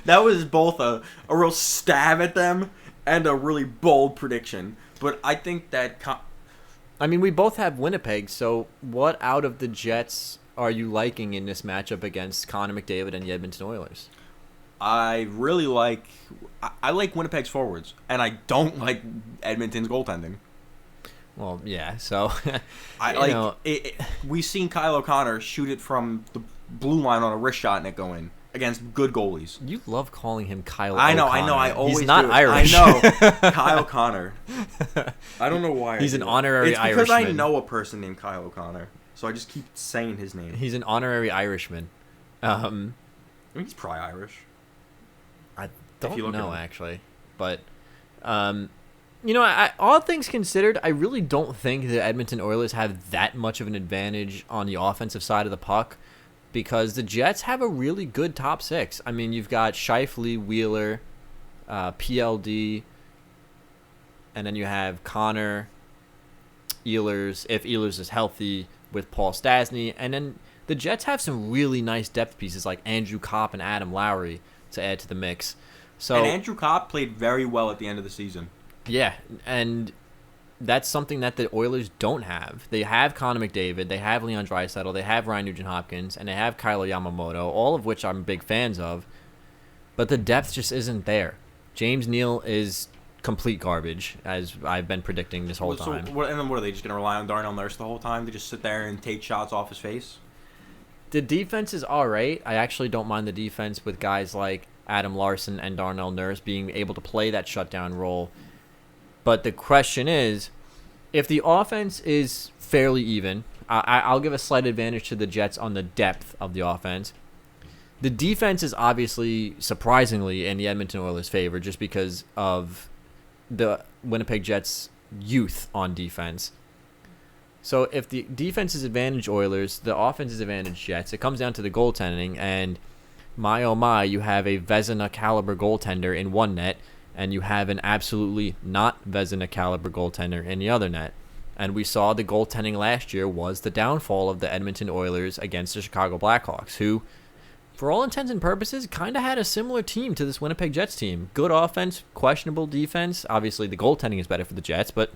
That was both a real stab at them and a really bold prediction. But I think that I mean, we both have Winnipeg, so what out of the Jets are you liking in this matchup against Connor McDavid and the Edmonton Oilers? I really like Winnipeg's forwards, and I don't like Edmonton's goaltending. Well, yeah, so we've seen Kyle O'Connor shoot it from the blue line on a wrist shot and it go in against good goalies. You love calling him Kyle I know, O'Connor. I always He's not do. Irish. I know. Kyle Connor. I don't know why. He's an honorary Irishman. It's because I know a person named Kyle O'Connor, so I just keep saying his name. He's an honorary Irishman. I mean, he's probably Irish. I don't know, actually. But, all things considered, I really don't think the Edmonton Oilers have that much of an advantage on the offensive side of the puck because the Jets have a really good top 6. I mean, you've got Scheifele, Wheeler, PLD, and then you have Connor, Ehlers, if Ehlers is healthy, with Paul Stastny, and then the Jets have some really nice depth pieces like Andrew Kopp and Adam Lowry to add to the mix. So, and Andrew Kopp played very well at the end of the season. Yeah, and that's something that the Oilers don't have. They have Connor McDavid, they have Leon Draisaitl, they have Ryan Nugent-Hopkins, and they have Kyler Yamamoto, all of which I'm big fans of. But the depth just isn't there. James Neal is complete garbage, as I've been predicting this whole time. And then what are they just going to rely on Darnell Nurse the whole time to just sit there and take shots off his face? The defense is all right. I actually don't mind the defense with guys like Adam Larson and Darnell Nurse being able to play that shutdown role. But the question is, if the offense is fairly even, I'll give a slight advantage to the Jets on the depth of the offense. The defense is obviously, surprisingly, in the Edmonton Oilers' favor just because of the Winnipeg Jets' youth on defense. So if the defense is advantage Oilers, the offense is advantage Jets. It comes down to the goaltending, and my oh my, you have a Vezina caliber goaltender in one net, and you have an absolutely not Vezina caliber goaltender in the other net. And we saw the goaltending last year was the downfall of the Edmonton Oilers against the Chicago Blackhawks, who, for all intents and purposes, kind of had a similar team to this Winnipeg Jets team. Good offense, questionable defense. Obviously, the goaltending is better for the Jets, but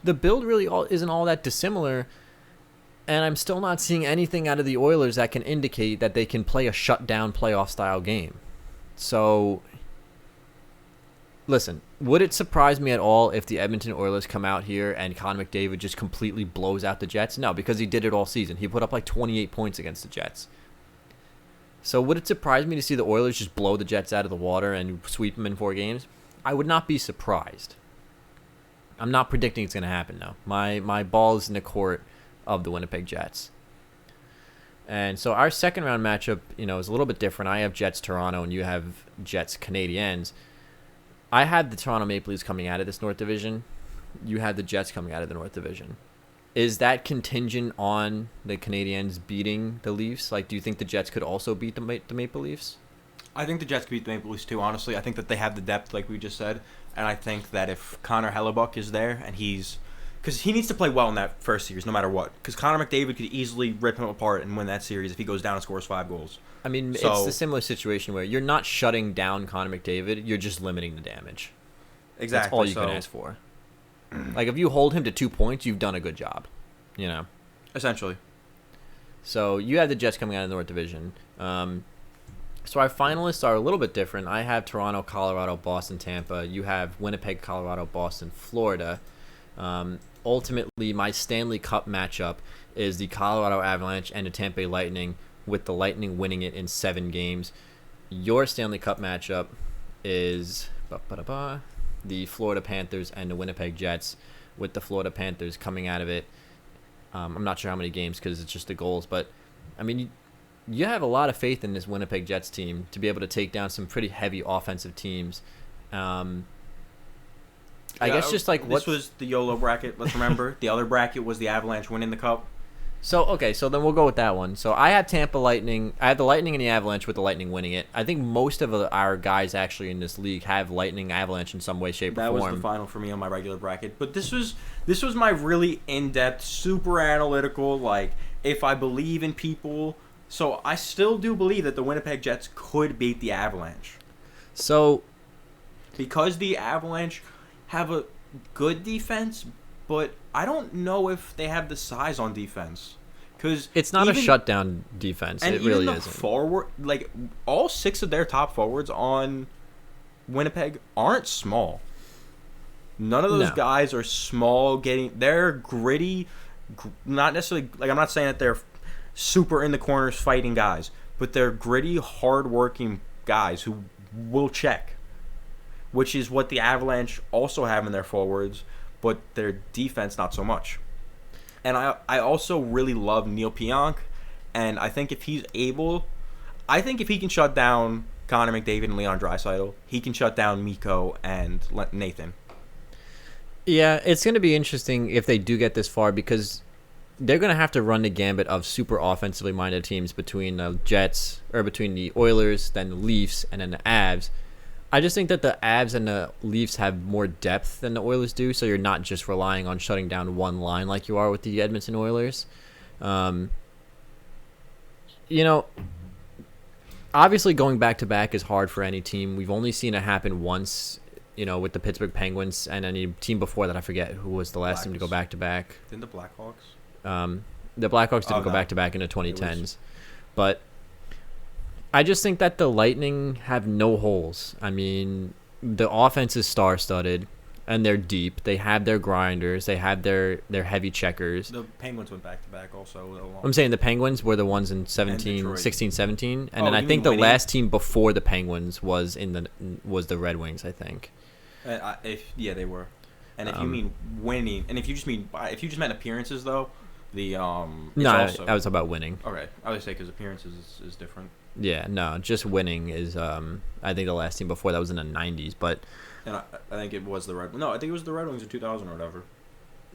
the build really isn't all that dissimilar, and I'm still not seeing anything out of the Oilers that can indicate that they can play a shutdown playoff-style game. So, listen, would it surprise me at all if the Edmonton Oilers come out here and Connor McDavid just completely blows out the Jets? No, because he did it all season. He put up like 28 points against the Jets. So would it surprise me to see the Oilers just blow the Jets out of the water and sweep them in 4 games? I would not be surprised. I'm not predicting it's going to happen, though. My ball is in the court of the Winnipeg Jets. And so our second round matchup, is a little bit different. I have Jets Toronto and you have Jets Canadiens. I had the Toronto Maple Leafs coming out of this North Division. You had the Jets coming out of the North Division. Is that contingent on the Canadiens beating the Leafs? Like, do you think the Jets could also beat the Maple Leafs? I think the Jets could beat the Maple Leafs too, honestly. I think that they have the depth, like we just said. And I think that if Connor Hellebuck is there, and because he needs to play well in that first series, no matter what. Because Connor McDavid could easily rip him apart and win that series if he goes down and scores 5 goals. I mean, it's a similar situation where you're not shutting down Connor McDavid, you're just limiting the damage. Exactly. That's all you can ask for. Like, if you hold him to 2 points, you've done a good job. Essentially. So you have the Jets coming out of the North Division. So our finalists are a little bit different. I have Toronto, Colorado, Boston, Tampa. You have Winnipeg, Colorado, Boston, Florida. ultimately my Stanley Cup matchup is the Colorado Avalanche and the Tampa Bay Lightning, with the Lightning winning it in 7 games. Your Stanley Cup matchup is the Florida Panthers and the Winnipeg Jets, with the Florida Panthers coming out of it. I'm not sure how many games because it's just the goals, but I mean, you have a lot of faith in this Winnipeg Jets team to be able to take down some pretty heavy offensive teams. I guess just like this was the YOLO bracket. Let's remember the other bracket was the Avalanche winning the cup. So then we'll go with that one. So I have Tampa Lightning. I have the Lightning and the Avalanche, with the Lightning winning it. I think most of our guys actually in this league have Lightning, Avalanche in some way, shape, or form. That was the final for me on my regular bracket. But this was my really in-depth, super analytical, like, if I believe in people. So I still do believe that the Winnipeg Jets could beat the Avalanche. So because the Avalanche have a good defense, but I don't know if they have the size on defense. Because it's not a shutdown defense. And it really even the isn't. forward, like, all 6 of their top forwards on Winnipeg aren't small. None of those guys are small. They're gritty. Not necessarily, like, I'm not saying that they're super in the corners fighting guys, but they're gritty, hard-working guys who will check, which is what the Avalanche also have in their forwards, but their defense not so much. And I also really love Neil Pionk, and I think if he can shut down Connor McDavid and Leon Draisaitl, he can shut down Mikko and Nathan. Yeah, it's going to be interesting if they do get this far, because they're going to have to run the gambit of super offensively minded teams between the Jets, or between the Oilers, then the Leafs, and then the Avs. I just think that the Avs and the Leafs have more depth than the Oilers do, so you're not just relying on shutting down one line like you are with the Edmonton Oilers. Obviously going back-to-back is hard for any team. We've only seen it happen once, with the Pittsburgh Penguins, and any team before that, I forget who was the last team to go back-to-back. Didn't the Blackhawks? The Blackhawks didn't go back-to-back in the 2010s. But I just think that the Lightning have no holes. I mean, the offense is star-studded, and they're deep. They have their grinders. They have their heavy checkers. The Penguins went back-to-back also. I'm saying the Penguins were the ones in 16, 17. And then I think the last team before the Penguins was the Red Wings, I think. They were. And if you mean winning, and if you just meant appearances, though, I was talking about winning. Okay, I would say because appearances is different. Yeah, no, just winning is. I think the last team before that was in the 90s, but. And I think it was the Red. No, I think it was the Red Wings in 2000 or whatever.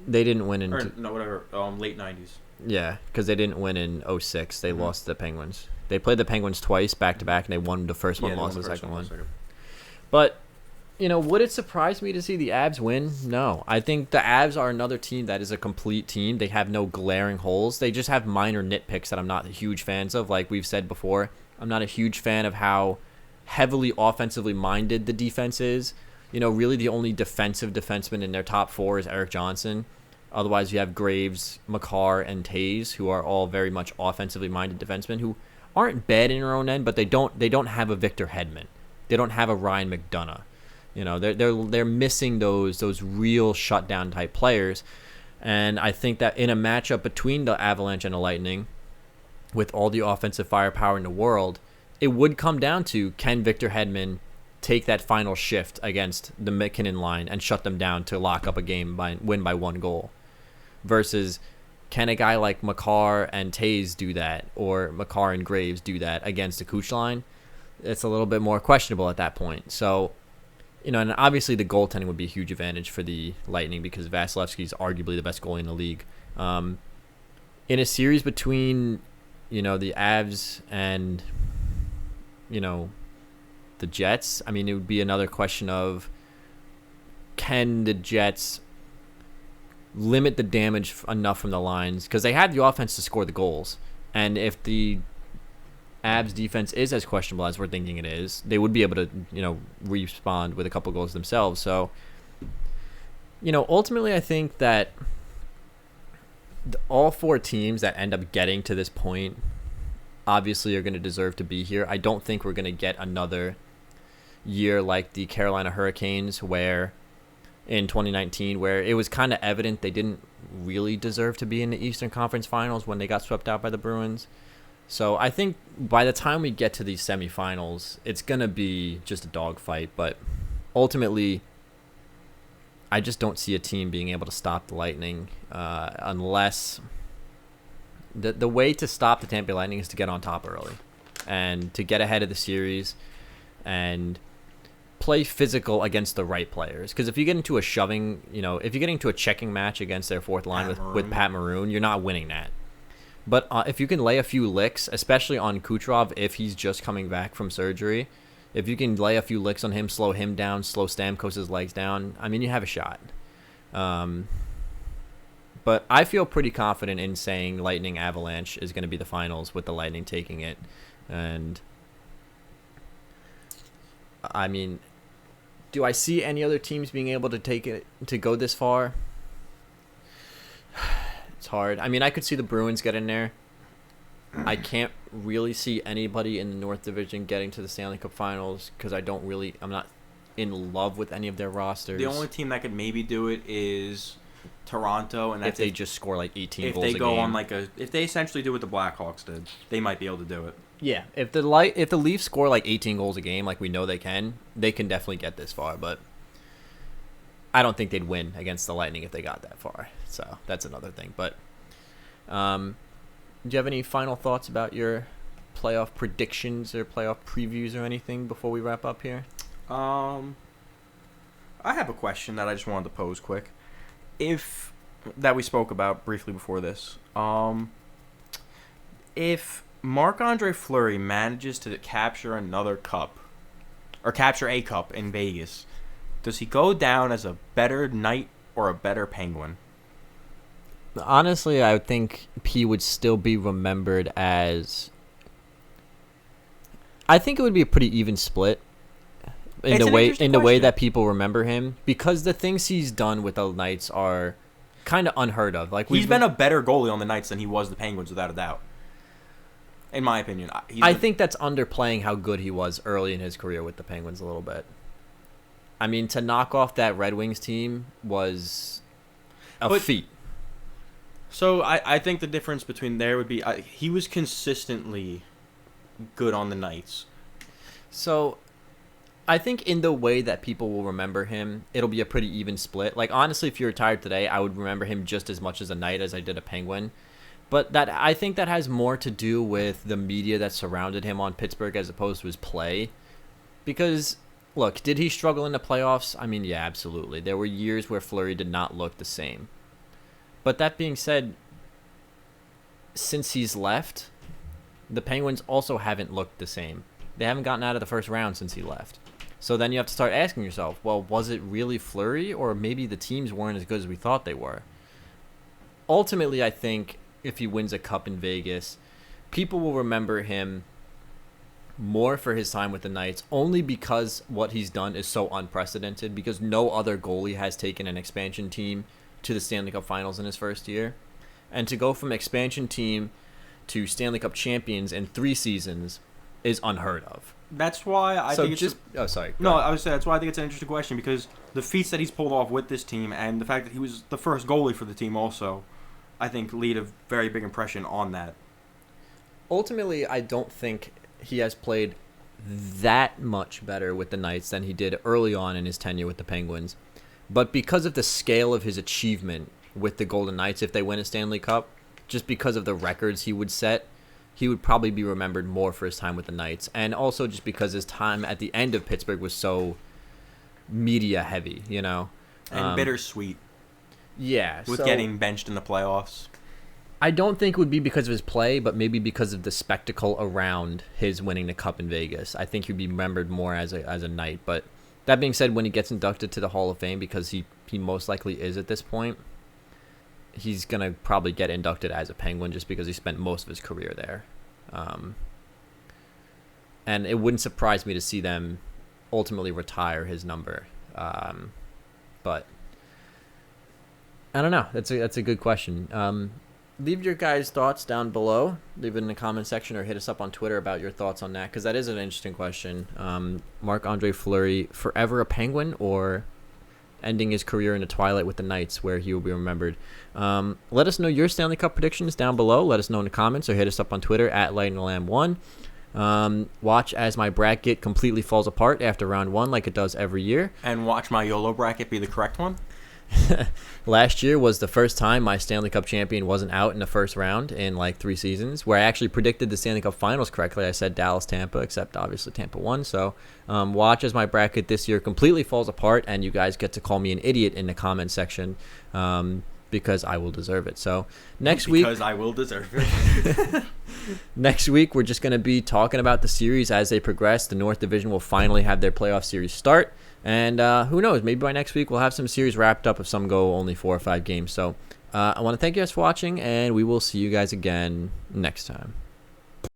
They didn't win in. Whatever. Late 90s. Yeah, because they didn't win in 06. They lost to the Penguins. They played the Penguins twice back to back, and they won the first one, lost the second one. But. Would it surprise me to see the Avs win? No. I think the Avs are another team that is a complete team. They have no glaring holes. They just have minor nitpicks that I'm not huge fans of. Like we've said before, I'm not a huge fan of how heavily offensively minded the defense is. Really the only defensive defenseman in their top 4 is Eric Johnson. Otherwise, you have Graves, Makar, and Taves, who are all very much offensively minded defensemen who aren't bad in their own end, but they don't have a Victor Hedman. They don't have a Ryan McDonough. They're missing those real shutdown type players, and I think that in a matchup between the Avalanche and the Lightning, with all the offensive firepower in the world, it would come down to, can Victor Hedman take that final shift against the McKinnon line and shut them down to lock up a game win by 1 goal, versus can a guy like Makar and Taves do that, or Makar and Graves do that against the Kuch line? It's a little bit more questionable at that point. So. And obviously the goaltending would be a huge advantage for the Lightning because Vasilevsky is arguably the best goalie in the league. In a series between, the Avs and, the Jets, I mean, it would be another question of, can the Jets limit the damage enough from the lines? Because they have the offense to score the goals. And if the Avs defense is as questionable as we're thinking it is, they would be able to, respond with a couple goals themselves. So, ultimately I think that all 4 teams that end up getting to this point obviously are going to deserve to be here. I don't think we're going to get another year like the Carolina Hurricanes where in 2019, where it was kind of evident they didn't really deserve to be in the Eastern Conference Finals when they got swept out by the Bruins. So I think by the time we get to these semifinals, it's going to be just a dogfight. But ultimately, I just don't see a team being able to stop the Lightning unless the way to stop the Tampa Bay Lightning is to get on top early and to get ahead of the series and play physical against the right players. Because if you get into a shoving, if you get into a checking match against their fourth line with Pat Maroon, you're not winning that. But if you can lay a few licks, especially on Kucherov if he's just coming back from surgery, if you can lay a few licks on him, slow him down, slow Stamkos' legs down, I mean, you have a shot. But I feel pretty confident in saying Lightning Avalanche is going to be the finals with the Lightning taking it. And, I mean, do I see any other teams being able to take it, to go this far? It's hard. I mean, I could see the Bruins get in there. I can't really see anybody in the North Division getting to the Stanley Cup Finals because I'm not in love with any of their rosters. The only team that could maybe do it is Toronto, and that's if they just score like 18 goals a game. If they go on if they essentially do what the Blackhawks did, they might be able to do it. Yeah, if the Leafs score like 18 goals a game, like we know they can definitely get this far. But I don't think they'd win against the Lightning if they got that far. So that's another thing. But do you have any final thoughts about your playoff predictions or playoff previews or anything before we wrap up here? I have a question that I just wanted to pose quick. That we spoke about briefly before this. If Marc-Andre Fleury manages to capture another cup, or capture a cup in Vegas, does he go down as a better Knight or a better Penguin? Honestly, I think P would still be remembered as... I think it would be a pretty even split in the way that people remember him, because the things he's done with the Knights are kind of unheard of. Like he's been a better goalie on the Knights than he was the Penguins, without a doubt. In my opinion, I think that's underplaying how good he was early in his career with the Penguins a little bit. I mean, to knock off that Red Wings team was a feat. So I think the difference between there would be he was consistently good on the Knights. So I think in the way that people will remember him, it'll be a pretty even split. Like, honestly, if you retired today, I would remember him just as much as a Knight as I did a Penguin. But I think that has more to do with the media that surrounded him on Pittsburgh as opposed to his play. Because, look, did he struggle in the playoffs? I mean, yeah, absolutely. There were years where Fleury did not look the same. But that being said, since he's left, the Penguins also haven't looked the same. They haven't gotten out of the first round since he left. So then you have to start asking yourself, well, was it really Fleury, or maybe the teams weren't as good as we thought they were? Ultimately, I think if he wins a cup in Vegas, people will remember him more for his time with the Knights, only because what he's done is so unprecedented, because no other goalie has taken an expansion team to the Stanley Cup Finals in his first year. And to go from expansion team to Stanley Cup champions in 3 seasons is unheard of. That's why I think it's... sorry. No, I would say that's why I think it's an interesting question, because the feats that he's pulled off with this team and the fact that he was the first goalie for the team also, I think, lead a very big impression on that. Ultimately, I don't think he has played that much better with the Knights than he did early on in his tenure with the Penguins. But because of the scale of his achievement with the Golden Knights, if they win a Stanley Cup, just because of the records he would set, he would probably be remembered more for his time with the Knights. And also just because his time at the end of Pittsburgh was so media heavy, And bittersweet. Yeah. With getting benched in the playoffs. I don't think it would be because of his play, but maybe because of the spectacle around his winning the Cup in Vegas. I think he'd be remembered more as a Knight. But that being said, when he gets inducted to the Hall of Fame, because he most likely is at this point, he's going to probably get inducted as a Penguin just because he spent most of his career there. And it wouldn't surprise me to see them ultimately retire his number. But I don't know. That's a good question. Leave your guys' thoughts down below. Leave it in the comment section or hit us up on Twitter about your thoughts on that, because that is an interesting question. Marc-Andre Fleury, forever a Penguin, or ending his career in the twilight with the Knights, where he will be remembered. Let us know your Stanley Cup predictions down below. Let us know in the comments or hit us up on Twitter at LightningLam1. Watch as my bracket completely falls apart after round 1 like it does every year. And watch my YOLO bracket be the correct one. Last year was the first time my Stanley Cup champion wasn't out in the first round in like 3 seasons, where I actually predicted the Stanley Cup Finals correctly. I said Dallas, Tampa, except obviously Tampa won. So watch as my bracket this year completely falls apart, and you guys get to call me an idiot in the comment section because I will deserve it. So next week, because I will deserve it. Next week, we're just going to be talking about the series as they progress. The North Division will finally have their playoff series start. And who knows, maybe by next week we'll have some series wrapped up if some go only 4 or 5 games. So I want to thank you guys for watching, and we will see you guys again next time.